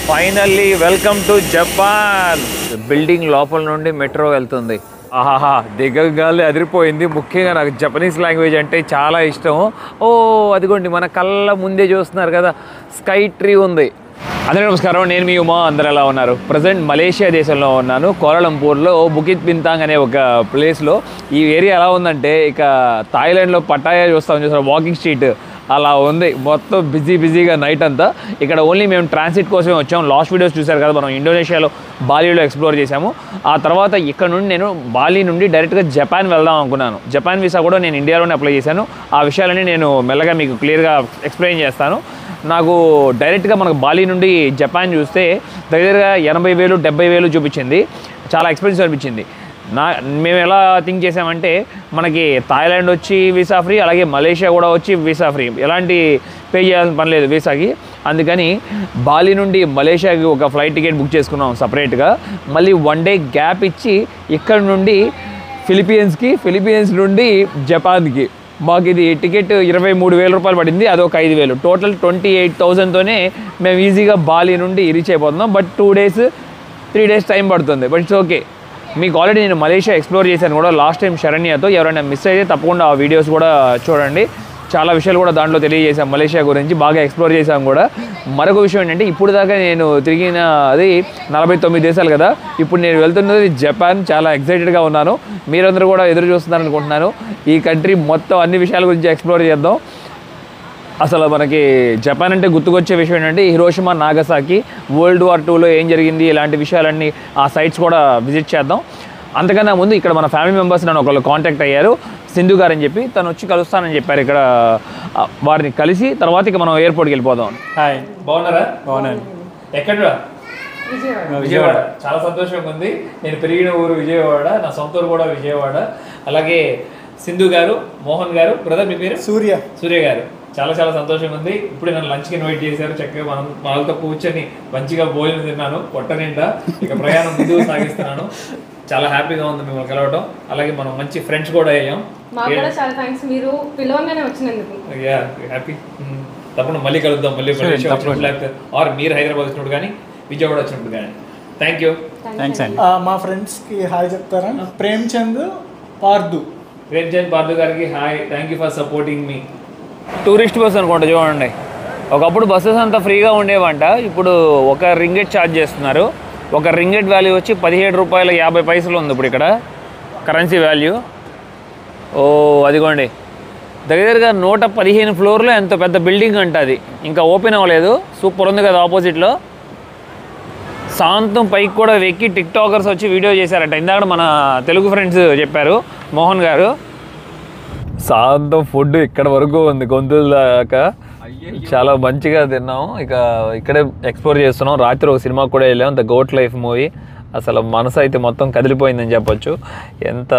Finally welcome to Japan. Building లోపల నుండి metro వెళ్తుంది. ఆహాహా, దిగగాలి అదిరిపోయింది. ముఖ్యంగా నాకు జపనీస్ లాంగ్వేజ్ అంటే చాలా ఇష్టం. ఓ అదిగోండి, మన కళ్ళ ముందే చూస్తున్నారు కదా, స్కై ట్రీ ఉంది. అందరికీ నమస్కారం, నేను మీ ఉమా. అందరూ ఎలా ఉన్నారు? ప్రజెంట్ మలేషియా దేశంలో ఉన్నాను, కోలాలంపూర్లో బుకిత్ బింతాంగ్ అనే ఒక ప్లేస్లో. ఈ ఏరియా ఎలా ఉందంటే, ఇక థాయిలాండ్లో పటాయా చూస్తారు వాకింగ్ స్ట్రీట్, అలా ఉంది. మొత్తం బిజీగా నైట్ అంతా. ఇక్కడ ఓన్లీ మేము ట్రాన్సిట్ కోసమే వచ్చాము. లాస్ట్ వీడియోస్ చూసారు కదా, మనం ఇండోనేషియాలో బాలీలో ఎక్స్ప్లోర్ చేసాము. ఆ తర్వాత ఇక్కడ నుండి నేను బాలీ నుండి డైరెక్ట్గా జపాన్ వెళ్దాం అనుకున్నాను. జపాన్ వీసా కూడా నేను ఇండియాలోనే అప్లై చేశాను. ఆ విషయాలని నేను మెల్లగా మీకు క్లియర్గా ఎక్స్ప్లెయిన్ చేస్తాను. నాకు డైరెక్ట్గా మనకు బాలీ నుండి జపాన్ చూస్తే దగ్గరగా 80,000 70,000 చూపించింది. చాలా ఎక్స్పెన్సివ్ అనిపించింది. మేము ఎలా థింక్ చేసామంటే, మనకి థాయిలాండ్ వచ్చి వీసా ఫ్రీ, అలాగే మలేషియా కూడా వచ్చి వీసా ఫ్రీ, ఎలాంటి పే చేయాల్సిన పని లేదు వీసాకి. అందుకని బాలీ నుండి మలేషియాకి ఒక ఫ్లైట్ టికెట్ బుక్ చేసుకున్నాం సపరేట్గా. మళ్ళీ 1 డే గ్యాప్ ఇచ్చి ఇక్కడ నుండి ఫిలిపీన్స్ నుండి జపాన్కి. మాకు ఇది టికెట్ 23,000 రూపాయలు పడింది, అదొక 5,000, టోటల్ 28,000తోనే మేము ఈజీగా బాలీ నుండి రీచ్ అయిపోతున్నాం. బట్ 3 డేస్ టైం పడుతుంది, బట్ ఇట్స్ ఓకే. మీకు ఆల్రెడీ నేను మలేషియా ఎక్స్ప్లోర్ చేశాను కూడా లాస్ట్ టైం శరణ్యతో. ఎవరైనా మిస్ అయితే తప్పకుండా ఆ వీడియోస్ కూడా చూడండి. చాలా విషయాలు కూడా దాంట్లో తెలియజేశాం మలేషియా గురించి, బాగా ఎక్స్ప్లోర్ చేశాం కూడా. మరొక విషయం ఏంటంటే, ఇప్పుడు దాకా నేను తిరిగిన అది 49 దేశాలు కదా, ఇప్పుడు నేను వెళ్తున్నది జపాన్. చాలా ఎక్సైటెడ్గా ఉన్నాను. మీరందరూ కూడా ఎదురు చూస్తున్నారని అనుకుంటున్నాను. ఈ కంట్రీ మొత్తం అన్ని విషయాల గురించి ఎక్స్ప్లోర్ చేద్దాం. అసలు మనకి జపాన్ అంటే గుర్తుకొచ్చే విషయం ఏంటంటే, హిరోషిమా నాగసాకి, World War IIలో ఏం జరిగింది, ఇలాంటి విషయాలన్నీ ఆ సైట్స్ కూడా విజిట్ చేద్దాం. అంతకన్నా ముందు ఇక్కడ మన ఫ్యామిలీ మెంబర్స్ నన్ను ఒకళ్ళు కాంటాక్ట్ అయ్యారు, సింధు గారు అని చెప్పి. తను వచ్చి కలుస్తానని చెప్పారు. ఇక్కడ వారిని కలిసి తర్వాత ఇక మనం ఎయిర్పోర్ట్కి వెళ్ళిపోదాం. హాయ్, బాగున్నారా? బాగున్నాను. ఎక్కడ? విజయవాడ. చాలా సంతోషంగా ఉంది. నేను పెరిగిన ఊరు విజయవాడ, నా సొంత ఊరు కూడా విజయవాడ. అలాగే సింధు గారు, మోహన్ గారు, బ్రదర్ మీ పేరు? సూర్య గారు. చాలా సంతోషంగా ఉంది. ఇప్పుడే నన్ను లంచ్కి ఇన్వైట్ చేశారు. చక్కగా వాళ్ళతో కూర్చొని మంచిగా భోజనం తిన్నాను పొట్ట నిండా. ఇక ప్రయాణం ముందుకు సాగిస్తున్నాను. చాలా హ్యాపీగా ఉంది మిమ్మల్ని కలవటం. అలాగే మనం మంచి ఫ్రెండ్స్ కూడా అయ్యాం. మీరు పిలవంగానే వచ్చినందుకు హ్యాపీ. తప్పకుండా మళ్ళీ కలుద్దాం. మళ్ళీ ఆర్ మీరు హైదరాబాద్ వచ్చినప్పుడు కానీ, విజయవాడ వచ్చినప్పుడు కానీ. Thank you. థ్యాంక్స్ అండి. మా ఫ్రెండ్స్కి హాయ్ చెప్తారా? ప్రేమ్చంద్ పార్దు గారికి hi. Thank you for supporting me. Tourist bus అనుకుంటా, చూడండి. ఒకప్పుడు బస్సెస్ అంతా ఫ్రీగా ఉండేవంట, ఇప్పుడు 1 రింగెట్ ఛార్జ్ చేస్తున్నారు. 1 రింగెట్ వాల్యూ వచ్చి 17 రూపాయల 50 పైసలు ఉంది ఇప్పుడు ఇక్కడ కరెన్సీ వాల్యూ. ఓ అదిగోండి, దగ్గరగా 115 ఫ్లోర్లో ఎంత పెద్ద బిల్డింగ్ అంట. అది ఇంకా ఓపెన్ అవ్వలేదు. సూపర్ ఉంది కదా ఆపోజిట్లో. సాంతం పైకి కూడా వెక్కి టిక్ టాకర్స్ వచ్చి వీడియో చేశారట. ఇందాక మన తెలుగు ఫ్రెండ్స్ చెప్పారు, మోహన్ గారు. సాంతం ఫుడ్ ఇక్కడ వరకు ఉంది, గొంతుల దాకా. చాలా మంచిగా తిన్నాము. ఇక ఇక్కడే ఎక్స్ప్లోర్ చేస్తున్నాం. రాత్రి ఒక సినిమాకి కూడా వెళ్ళాం, ద గోట్ లైఫ్ మూవీ. అసలు మనసు అయితే మొత్తం కదిలిపోయిందని చెప్పొచ్చు. ఎంత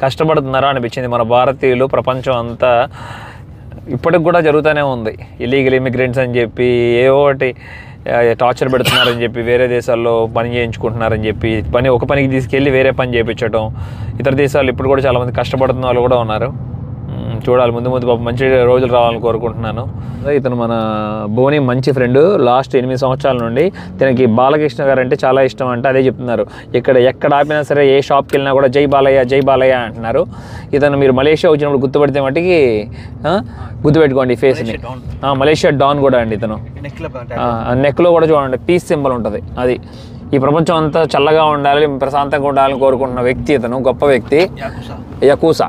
కష్టపడుతున్నారో అనిపించింది మన భారతీయులు. ప్రపంచం అంతా ఇప్పటికి కూడా జరుగుతూనే ఉంది. ఇల్లీగల్ ఇమిగ్రెంట్స్ అని చెప్పి ఒకటి టార్చర్ పెడుతున్నారని చెప్పి, వేరే దేశాల్లో పని చేయించుకుంటున్నారని చెప్పి, ఒక పనికి తీసుకెళ్ళి వేరే పని చేయించడం. ఇతర దేశాలు ఇప్పుడు కూడా చాలామంది కష్టపడుతున్న వాళ్ళు కూడా ఉన్నారు. చూడాలి, ముందు పాప మంచి రోజులు రావాలని కోరుకుంటున్నాను. ఇతను మన బోని మంచి ఫ్రెండ్. లాస్ట్ 8 సంవత్సరాల నుండి తనకి బాలకృష్ణ గారు అంటే చాలా ఇష్టం అంటే అదే చెప్తున్నారు. ఎక్కడ ఆపినా సరే, ఏ షాప్కి వెళ్ళినా కూడా జై బాలయ్య అంటున్నారు. ఇతను మీరు మలేషియా వచ్చినప్పుడు గుర్తుపడితే మట్టికి గుర్తుపెట్టుకోండి ఫేస్ని. మలేషియా డాన్ కూడా అండి ఇతను. నెక్లో కూడా చూడండి పీస్ సింబల్ ఉంటుంది. అది ఈ ప్రపంచం అంతా చల్లగా ఉండాలి, ప్రశాంతంగా ఉండాలని కోరుకుంటున్న వ్యక్తి ఇతను. గొప్ప వ్యక్తి. యకూసా.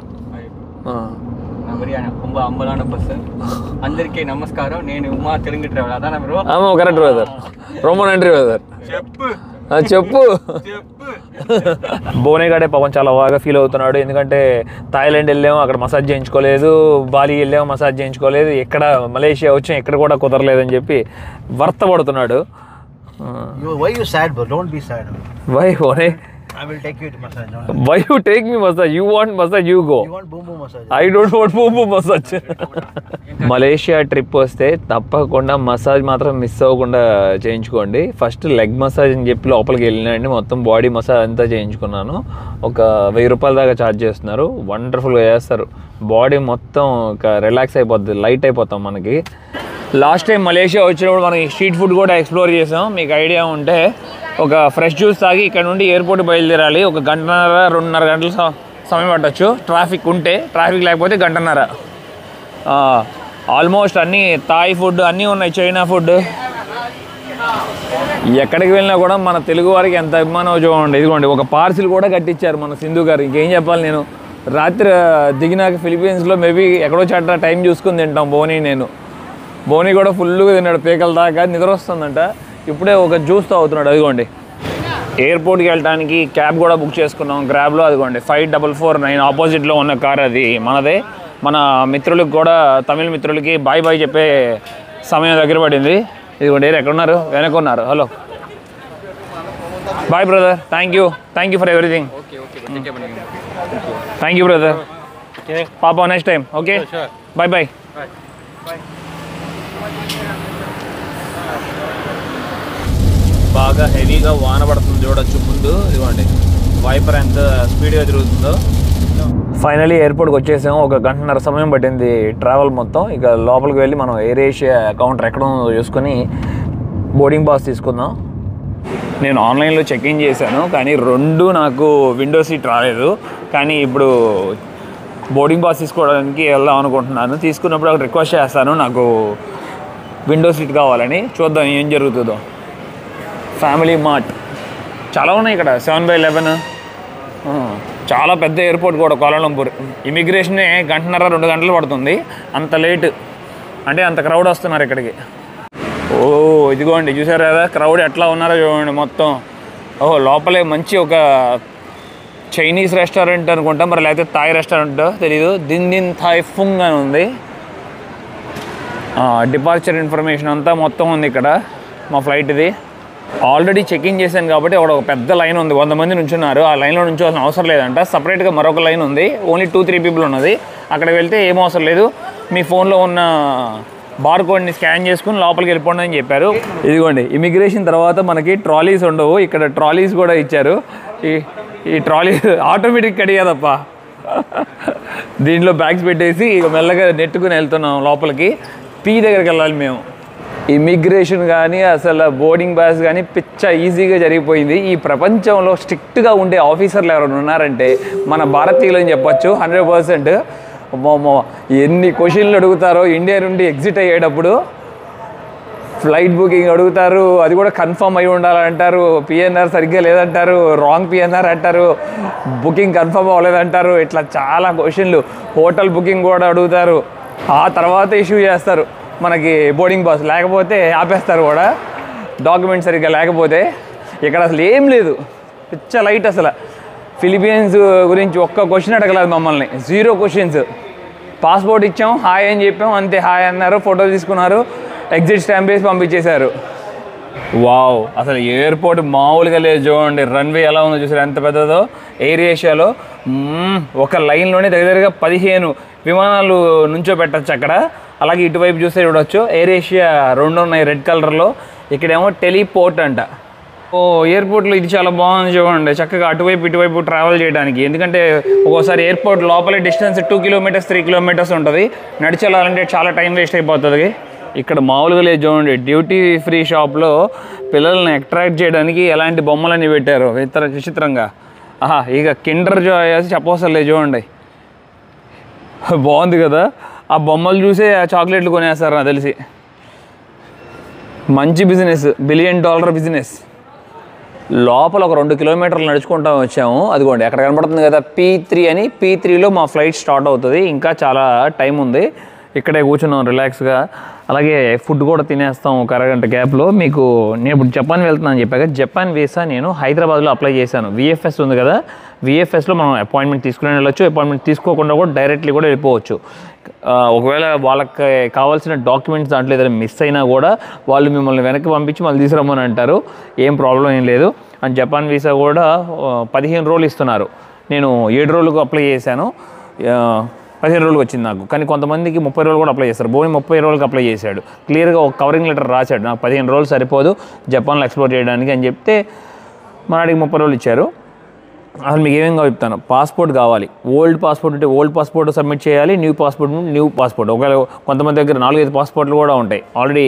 అందరికీ నమస్కారం. నేను ఉమా తెలుగు ట్రావెల్. అదా bro? Correct brother. Roman entry brother. చెప్పు. బోనేగాడే పాపం చాలా బాగా ఫీల్ అవుతున్నాడు. ఎందుకంటే థాయిలాండ్ వెళ్ళాము, అక్కడ మసాజ్ చేయించుకోలేదు. బాలి వెళ్ళాము, మసాజ్ చేయించుకోలేదు. ఎక్కడ మలేషియా వచ్చాం, ఎక్కడ కూడా కుదరలేదని చెప్పి వర్తపడుతున్నాడు. Why you sad, bro? Don't be sad. Why, Bone? I will take you to massage. Why you take me massage? You want massage, you go. You want boom boom massage? I don't want boom boom massage. Malaysia trip వస్తే తప్పకుండా massage మాత్రం miss అవ్వకుండా చేయించుకోండి. First leg massage అని చెప్పి లోపలికి వెళ్ళినండి, మొత్తం body massage అంతా చేయించుకున్నాను. ఒక 1000 రూపాయల దాకా ఛార్జ్ చేస్తున్నారు. వండర్ఫుల్గా చేస్తారు. బాడీ మొత్తం ఒక రిలాక్స్ అయిపోద్ది, లైట్ అయిపోతాం మనకి. లాస్ట్ టైం మలేషియా వచ్చినప్పుడు మనం స్ట్రీట్ ఫుడ్ కూడా ఎక్స్ప్లోర్ చేసాం. మీకు ఐడియా ఉంటే ఒక ఫ్రెష్ జ్యూస్ తాగి ఇక్కడ నుండి ఎయిర్పోర్ట్ బయలుదేరాలి. ఒక గంటన్నర 2.5 గంటల సమయం పట్టచ్చు ట్రాఫిక్ ఉంటే. ట్రాఫిక్ లేకపోతే గంటన్నర. ఆల్మోస్ట్ అన్నీ థాయ్ ఫుడ్ అన్నీ ఉన్నాయి, చైనా ఫుడ్. ఎక్కడికి వెళ్ళినా కూడా మన తెలుగు వారికి ఎంత అభిమానం చూడండి. ఇదిగోండి ఒక పార్సిల్ కూడా కట్టించారు మన సింధు గారు. ఇంకేం చెప్పాలి, నేను రాత్రి దిగినాక ఫిలిపీన్స్లో మేబీ ఎక్కడో చట్ట టైం చూసుకుని తింటాం. బోనీ కూడా ఫుల్గా తిన్నాడు పీకల దాకా, నిద్ర వస్తుందంట. ఇప్పుడే ఒక జ్యూస్ తాగుతున్నాడు. అదిగోండి ఎయిర్పోర్ట్కి వెళ్ళడానికి క్యాబ్ కూడా బుక్ చేసుకున్నాం గ్రాబ్లో. అదిగోండి 5449 ఆపోజిట్లో ఉన్న కార్ అది మనదే. మన మిత్రులకు కూడా, తమిళ మిత్రులకి బాయ్ చెప్పే సమయం దగ్గర పడింది. ఇదిగోండి ఎక్కడున్నారు, వెనకున్నారు. Hello, bye brother, thank you for everything. Thank you brother. పాప నెక్స్ట్ టైం. Okay, bye. బాగా హెవీగా వాన పడుతుంది చూడొచ్చు ముందు. ఇదిగోండి వైపర్ ఎంత స్పీడ్గా తిరుగుతుందో. ఫైనలీ ఎయిర్పోర్ట్కి వచ్చేసాము. 1 గంటన్నర సమయం పట్టింది ట్రావెల్ మొత్తం. ఇక లోపలికి వెళ్ళి మనం ఎయిర్ ఏషియా కౌంటర్ ఎక్కడ ఉందో చూసుకొని బోర్డింగ్ పాస్ తీసుకుందాం. నేను ఆన్లైన్లో చెక్ ఇన్ చేశాను, కానీ 2 నాకు విండో సీట్ రాలేదు. కానీ ఇప్పుడు బోర్డింగ్ పాస్ తీసుకోవడానికి వెళ్దాం అనుకుంటున్నాను. తీసుకున్నప్పుడు అక్కడ రిక్వెస్ట్ చేస్తాను నాకు విండో సీట్ కావాలని. చూద్దాం ఏం జరుగుతుందో. ఫ్యామిలీ మార్ట్ చాలా ఉన్నాయి ఇక్కడ. 7/11 చాలా పెద్ద ఎయిర్పోర్ట్ కూడా కోలాలంపూర్. ఇమిగ్రేషనే 1.5-2 గంటలు పడుతుంది. అంత లేట్ అంటే అంత క్రౌడ్ వస్తున్నారు ఇక్కడికి. ఇదిగోండి చూసారు కదా క్రౌడ్ ఎట్లా ఉన్నారో చూడండి మొత్తం. లోపలే మంచి ఒక చైనీస్ రెస్టారెంట్ అనుకుంటా, మరి లేకపోతే థాయ్ రెస్టారెంట్ తెలీదు. దిన్ థాయ్ ఫుంగ్ అని ఉంది. డిపార్చర్ ఇన్ఫర్మేషన్ అంతా మొత్తం ఉంది ఇక్కడ. మా ఫ్లైట్ ఇది ఆల్రెడీ చెక్ ఇన్ చేశాను కాబట్టి ఒక పెద్ద లైన్ ఉంది. 100 మంది నుంచున్నారు. ఆ లైన్లో నుంచోవాల్సిన అవసరం లేదంట. సపరేట్గా మరొక లైన్ ఉంది, ఓన్లీ 2-3 పీపుల్ ఉన్నది. అక్కడికి వెళ్తే ఏం అవసరం లేదు, మీ ఫోన్లో ఉన్న బార్ కోడ్ని స్కాన్ చేసుకుని లోపలికి వెళ్ళిపోండి అని చెప్పారు. ఇదిగోండి ఇమిగ్రేషన్ తర్వాత మనకి ట్రాలీస్ ఉండవు, ఇక్కడ ట్రాలీస్ కూడా ఇచ్చారు. ఈ ట్రాలీ ఆటోమేటిక్ కడిగేదప్ప. దీంట్లో బ్యాగ్స్ పెట్టేసి ఇక మెల్లగా నెట్టుకుని వెళ్తున్నాం లోపలికి. దగ్గరికి వెళ్ళాలి మేము. ఇమిగ్రేషన్ కానీ అసలు బోర్డింగ్ పాస్ కానీ పిచ్చ ఈజీగా జరిగిపోయింది. ఈ ప్రపంచంలో స్ట్రిక్ట్గా ఉండే ఆఫీసర్లు ఎవరైనా ఉన్నారంటే మన భారతీయులు అని చెప్పచ్చు 100%. ఎన్ని క్వశ్చన్లు అడుగుతారో ఇండియా నుండి ఎగ్జిట్ అయ్యేటప్పుడు. ఫ్లైట్ బుకింగ్ అడుగుతారు, అది కూడా కన్ఫర్మ్ అయి ఉండాలంటారు. పిఎన్ఆర్ సరిగ్గా లేదంటారు, రాంగ్ పిఎన్ఆర్ అంటారు, బుకింగ్ కన్ఫర్మ్ అవ్వలేదంటారు. ఇట్లా చాలా క్వశ్చన్లు. హోటల్ బుకింగ్ కూడా అడుగుతారు. ఆ తర్వాత ఇష్యూ చేస్తారు మనకి బోర్డింగ్ పాస్, లేకపోతే ఆపేస్తారు కూడా డాక్యుమెంట్ సరిగ్గా లేకపోతే. ఇక్కడ అసలు ఏం లేదు, పిచ్చ లైట్. అసలు ఫిలిపీన్స్ గురించి ఒక్క క్వశ్చన్ అడగలేదు మమ్మల్ని, 0 క్వశ్చన్స్. పాస్పోర్ట్ ఇచ్చాం, హాయ్ అని చెప్పాం, అంతే. హాయ్ అన్నారు, ఫోటో తీసుకున్నారు, ఎగ్జిట్ స్టాంప్ వేసి పంపించేశారు. వావ్, అసలు ఎయిర్పోర్ట్ మామూలుగా లేదు చూడండి. రన్వే ఎలా ఉందో చూసారు, ఎంత పెద్దదో. ఎయిర్ ఏషియాలో ఒక లైన్లోనే దగ్గరగా 15 విమానాలు నుంచో పెట్టచ్చు అక్కడ. అలాగే ఇటువైపు చూస్తే చూడవచ్చు ఎయిర్ ఏషియా 2 ఉన్నాయి రెడ్ కలర్లో. ఇక్కడేమో టెలిపోర్ట్ అంట. ఎయిర్పోర్ట్లో ఇది చాలా బాగుంది చూడండి, చక్కగా అటువైపు ఇటువైపు ట్రావెల్ చేయడానికి. ఎందుకంటే ఒక్కోసారి ఎయిర్పోర్ట్ లోపలే డిస్టెన్స్ 2 కిలోమీటర్స్ 3 కిలోమీటర్స్ ఉంటుంది. నడిచి వెళ్ళాలంటే చాలా టైం వేస్ట్ అయిపోతుంది. ఇక్కడ మామూలుగా లేదు చూడండి. డ్యూటీ ఫ్రీ షాప్లో పిల్లల్ని అట్రాక్ట్ చేయడానికి ఎలాంటి బొమ్మలన్నీ పెట్టారు విచిత్రంగా. ఇక కిండర్ జాయ్ చెప్పవసరం లేదు చూడండి, బాగుంది కదా. ఆ బొమ్మలు చూసే ఆ చాక్లెట్లు కొనేస్తారు నాకు తెలిసి. మంచి బిజినెస్, $1 బిలియన్ బిజినెస్. లోపల ఒక 2 కిలోమీటర్లు నడుచుకుంటూ వచ్చాము. అదిగోండి అక్కడ కనబడుతుంది కదా P3 అని. P3లో మా ఫ్లైట్ స్టార్ట్ అవుతుంది. ఇంకా చాలా టైం ఉంది. ఇక్కడే కూర్చున్నాం రిలాక్స్గా. అలాగే ఫుడ్ కూడా తినేస్తాం ఒక అరగంట గ్యాప్లో. మీకు నేను ఇప్పుడు జపాన్ వెళ్తున్నాను చెప్పాక, జపాన్ వీసా నేను హైదరాబాద్లో అప్లై చేశాను. VFS ఉంది కదా, VFSలో మనం అపాయింట్మెంట్ తీసుకుని వెళ్ళొచ్చు. అపాయింట్మెంట్ తీసుకోకుండా కూడా డైరెక్ట్లీ కూడా వెళ్ళిపోవచ్చు. ఒకవేళ వాళ్ళకి కావాల్సిన డాక్యుమెంట్స్ దాంట్లో ఏదైనా మిస్ అయినా కూడా వాళ్ళు మిమ్మల్ని వెనక్కి పంపించి మళ్ళీ తీసుకురమ్మని అంటారు. ఏం ప్రాబ్లం ఏం లేదు. అండ్ జపాన్ వీసా కూడా 15 రోజులు ఇస్తున్నారు. నేను 7 రోజులకు అప్లై చేశాను, 15 రోజులకు వచ్చింది నాకు. కానీ కొంతమందికి 30 రోజులు కూడా అప్లై చేస్తారు. బోని 30 రోజులకు అప్లై చేశాడు. క్లియర్గా ఒక కవరింగ్ లెటర్ రాశాడు, నాకు 15 రోజులు సరిపోదు జపాన్లో ఎక్స్ప్లోర్ చేయడానికి అని చెప్తే మనకి 30 రోజులు ఇచ్చారు. అసలు మీకు ఏమేమి చెప్తాను. పాస్పోర్ట్ కావాలి, ఓల్డ్ పాస్పోర్ట్ ఉంటే ఓల్డ్ పాస్పోర్ట్ సబ్మిట్ చేయాలి, న్యూ పాస్పోర్ట్ ఉంటే న్యూ పాస్పోర్ట్. ఒకవేళ కొంతమంది దగ్గర 4-5 పాస్పోర్ట్లు కూడా ఉంటాయి, ఆల్రెడీ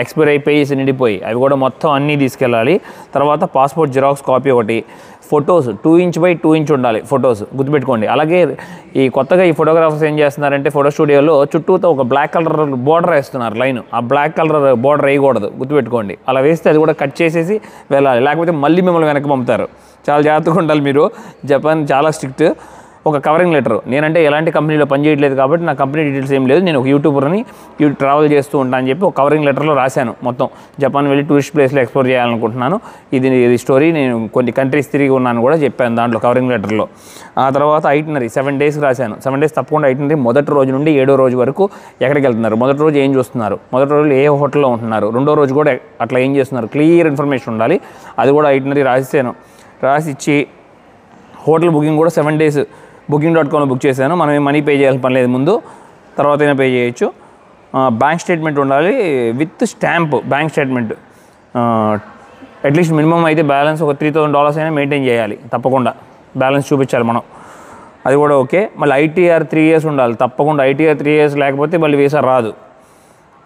ఎక్స్పైర్ అయిపోయి నిండిపోయి, అవి కూడా మొత్తం అన్నీ తీసుకెళ్ళాలి. తర్వాత పాస్పోర్ట్ జిరాక్స్ కాపీ ఒకటి, ఫొటోస్ 2 ఇంచ్ బై 2 ఇంచ్ ఉండాలి ఫొటోస్, గుర్తుపెట్టుకోండి. అలాగే ఈ కొత్తగా ఈ ఫోటోగ్రాఫర్స్ ఏం చేస్తున్నారంటే ఫోటో స్టూడియోలో చుట్టూతో ఒక బ్లాక్ కలర్ బోర్డర్ వేస్తున్నారు లైన్. ఆ బ్లాక్ కలర్ బోర్డర్ వేయకూడదు, గుర్తుపెట్టుకోండి. అలా వేస్తే అది కూడా కట్ చేసేసి వెళ్ళాలి, లేకపోతే మళ్ళీ మిమ్మల్ని వెనక్కి పంపుతారు. చాలా జాగ్రత్తగా ఉండాలి మీరు. జపాన్ చాలా స్ట్రిక్ట్. ఒక కవరింగ్ లెటర్, నేనంటే ఎలాంటి కంపెనీలో పనిచేయట్లేదు కాబట్టి నా కంపెనీ డీటెయిల్స్ ఏం లేదు, నేను ఒక యూట్యూబర్ని ట్రావెల్ చేస్తూ ఉంటాను అని చెప్పి ఒక కవరింగ్ లెటర్లో రాశాను. మొత్తం జపాన్ వెళ్ళి టూరిస్ట్ ప్లేస్లో ఎక్స్ప్లోర్ చేయాలనుకుంటున్నాను, ఇది స్టోరీ, నేను కొన్ని కంట్రీస్ తిరిగి ఉన్నాను కూడా చెప్పాను దాంట్లో కవరింగ్ లెటర్లో. ఆ తర్వాత ఐటినరీ 7 days రాశాను. 7 days తప్పకుండా ఐటినరీ. మొదటి రోజు నుండి 7వ రోజు వరకు ఎక్కడికి వెళ్తున్నారు, మొదటి రోజు ఏం చూస్తున్నారు, మొదటి రోజు ఏ హోటల్లో ఉంటున్నారు, రెండో రోజు కూడా అట్లా ఏం చేస్తున్నారు, క్లియర్ ఇన్ఫర్మేషన్ ఉండాలి. అది కూడా ఐటినరీ రాసిచ్చి హోటల్ బుకింగ్ కూడా 7 days booking.comలో బుక్ చేశాను. మనం మనీ పే చేయాల్సిన పని లేదు, ముందు తర్వాత అయినా పే చేయొచ్చు. బ్యాంక్ స్టేట్మెంట్ ఉండాలి with stamp. Bank statement at least minimum అయితే బ్యాలెన్స్ ఒక $3,000 అయినా మెయింటైన్ చేయాలి, తప్పకుండా బ్యాలెన్స్ చూపించాలి మనం, అది కూడా ఓకే. మళ్ళీ ITR 3 years ఉండాలి తప్పకుండా. ITR 3 years లేకపోతే మళ్ళీ వీసా రాదు.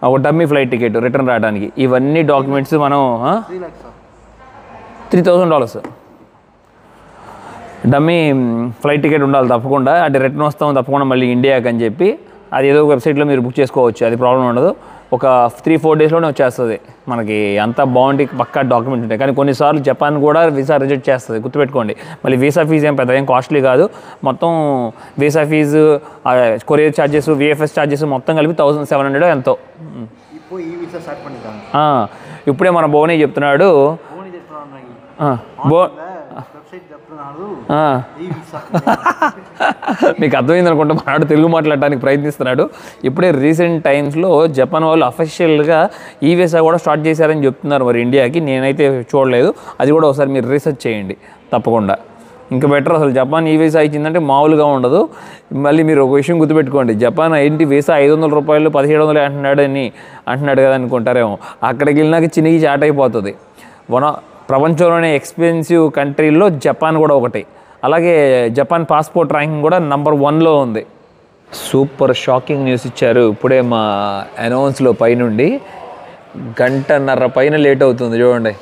ఒక డమ్మీ ఫ్లైట్ టికెట్ రిటర్న్ రావడానికి, ఇవన్నీ డాక్యుమెంట్స్ మనం $3,000 డమ్మీ ఫ్లైట్ టికెట్ ఉండాలి తప్పకుండా. అంటే రిటర్న్ వస్తాం తప్పకుండా మళ్ళీ ఇండియాకి అని చెప్పి, అది ఏదో వెబ్సైట్లో మీరు బుక్ చేసుకోవచ్చు, అది ప్రాబ్లం ఉండదు. ఒక 3-4 daysలోనే వచ్చేస్తుంది మనకి. అంతా బాగుండి పక్కా డాక్యుమెంట్ ఉంటాయి. కానీ కొన్నిసార్లు జపాన్ కూడా వీసా రిజెక్ట్ చేస్తుంది, గుర్తుపెట్టుకోండి. మళ్ళీ వీసా ఫీజు ఏం కాస్ట్లీ కాదు. మొత్తం visa fee, courier charges, VFS charges మొత్తం కలిపి 1700 ఎంతో. ఇప్పుడే మన భువనే చెప్తున్నాడు. మీకు అర్థమైంది అనుకుంటా, మనవాడు తెలుగు మాట్లాడడానికి ప్రయత్నిస్తున్నాడు. ఇప్పుడే రీసెంట్ టైమ్స్లో జపాన్ వాళ్ళు అఫీషియల్గా ఈ వీసా కూడా స్టార్ట్ చేశారని చెప్తున్నారు మరి ఇండియాకి. నేనైతే చూడలేదు, అది కూడా ఒకసారి మీరు రీసెర్చ్ చేయండి తప్పకుండా. ఇంకా బెటర్. అసలు జపాన్ ఈ వీసా ఇచ్చిందంటే మామూలుగా ఉండదు. మళ్ళీ మీరు ఒక విషయం గుర్తుపెట్టుకోండి, జపాన్ ఏంటి వీసా ₹500 1700 అంటున్నాడు కదా అనుకుంటారేమో. అక్కడికి వెళ్ళినాక చినిగి చాట్ అయిపోతుంది. ప్రపంచంలోనే ఎక్స్పెన్సివ్ కంట్రీల్లో జపాన్ కూడా ఒకటి. అలాగే జపాన్ పాస్పోర్ట్ ర్యాంకింగ్ కూడా నెంబర్ 1లో ఉంది. సూపర్ షాకింగ్ న్యూస్ ఇచ్చారు ఇప్పుడే మా అనౌన్స్లో పైనుండి. 1.5 గంట పైన లేట్ అవుతుంది చూడండి.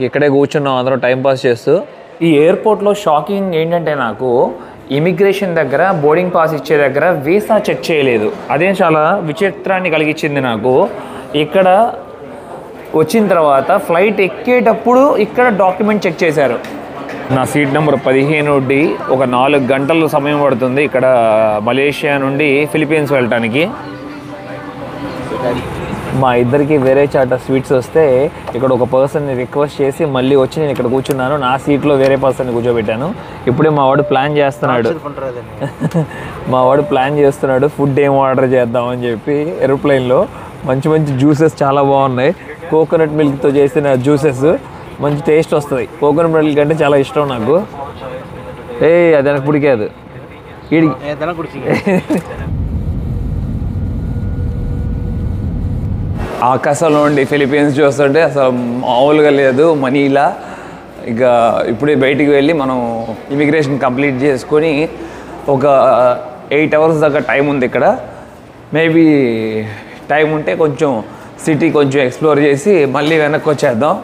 ఇక్కడే కూర్చున్నాం అందరం టైంపాస్ చేస్తూ. ఈ ఎయిర్పోర్ట్లో షాకింగ్ ఏంటంటే నాకు ఇమిగ్రేషన్ దగ్గర బోర్డింగ్ పాస్ ఇచ్చే దగ్గర వీసా చెక్ చేయలేదు. అదే చాలా విచిత్రాన్ని కలిగించింది నాకు. ఇక్కడ వచ్చిన తర్వాత ఫ్లైట్ ఎక్కేటప్పుడు ఇక్కడ డాక్యుమెంట్ చెక్ చేశారు. నా సీట్ నెంబర్ 15D. ఒక 4 గంటల సమయం పడుతుంది ఇక్కడ మలేషియా నుండి ఫిలిప్పీన్స్ వెళ్ళటానికి. మా ఇద్దరికి వేరే చాట స్వీట్స్ వస్తే ఇక్కడ ఒక పర్సన్ని రిక్వెస్ట్ చేసి మళ్ళీ వచ్చి నేను ఇక్కడ కూర్చున్నాను. నా సీట్లో వేరే పర్సన్ని కూర్చోబెట్టాను. ఇప్పుడే మా వాడు ప్లాన్ చేస్తున్నాడు ఫుడ్ ఏం ఆర్డర్ చేద్దామని చెప్పి. ఏరోప్లైన్లో మంచి మంచి జ్యూసెస్ చాలా బాగున్నాయి. కోకోనట్ మిల్క్తో చేసిన జ్యూసెస్ మంచి టేస్ట్ వస్తుంది. కోకోనట్ మిల్క్ అంటే చాలా ఇష్టం నాకు. అది నాకు పిడికాదు. ఆకాశంలో నుండి ఫిలిప్పీన్స్ చూస్తుంటే అసలు మామూలుగా లేదు. మనీలా ఇక ఇప్పుడే బయటికి వెళ్ళి మనం ఇమిగ్రేషన్ కంప్లీట్ చేసుకొని ఒక 8 hours దాకా టైం ఉంది ఇక్కడ. మేబీ టైం ఉంటే కొంచెం సిటీ కొంచెం ఎక్స్ప్లోర్ చేసి మళ్ళీ వెనక్కి వచ్చేద్దాం.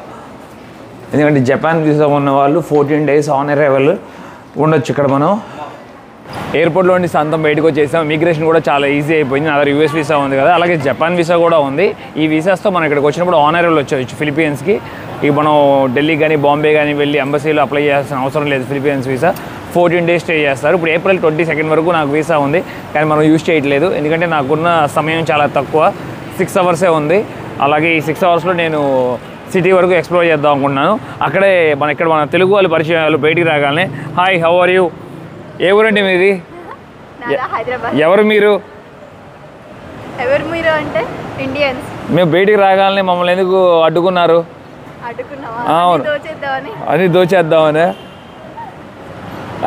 ఎందుకంటే జపాన్ వీసా ఉన్న వాళ్ళు 14 days ఆన్ అరైవల్ ఉండొచ్చు ఇక్కడ. మనం ఎయిర్పోర్ట్లో నుండి సొంతం బయటకు వచ్చేసాం. ఇమిగ్రేషన్ కూడా చాలా ఈజీ అయిపోయింది. నా దగ్గర US వీసా ఉంది కదా, అలాగే జపాన్ వీసా కూడా ఉంది. ఈ వీసాస్తో మనం ఇక్కడికి వచ్చినప్పుడు ఆన్ అరైవల్ వచ్చేవచ్చు ఫిలిప్పీన్స్కి. ఇక మనం ఢిల్లీ కానీ బాంబే కానీ వెళ్ళి ఎంబసీలో అప్లై చేయాల్సిన అవసరం లేదు. ఫిలిప్పీన్స్ వీసా 14 days స్టే చేస్తారు. ఇప్పుడు April 22 వరకు నాకు వీసా ఉంది, కానీ మనం యూజ్ చేయట్లేదు. ఎందుకంటే నాకున్న సమయం చాలా తక్కువ, 6 hours ఉంది. అలాగే ఈ 6 hours నేను సిటీ వరకు ఎక్స్ప్లోర్ చేద్దాం అనుకుంటున్నాను. అక్కడే మన తెలుగు వాళ్ళు పరిచయం వాళ్ళు బయటికి రాగానే హాయ్ హౌ ఆర్ యూ, ఏ ఊరండి మీది, ఎవరు మీరు అంటే ఇండియన్స్. మేము బయటికి రాగానే మమ్మల్ని ఎందుకు అడ్డుకున్నారు? అది దోచేద్దామని.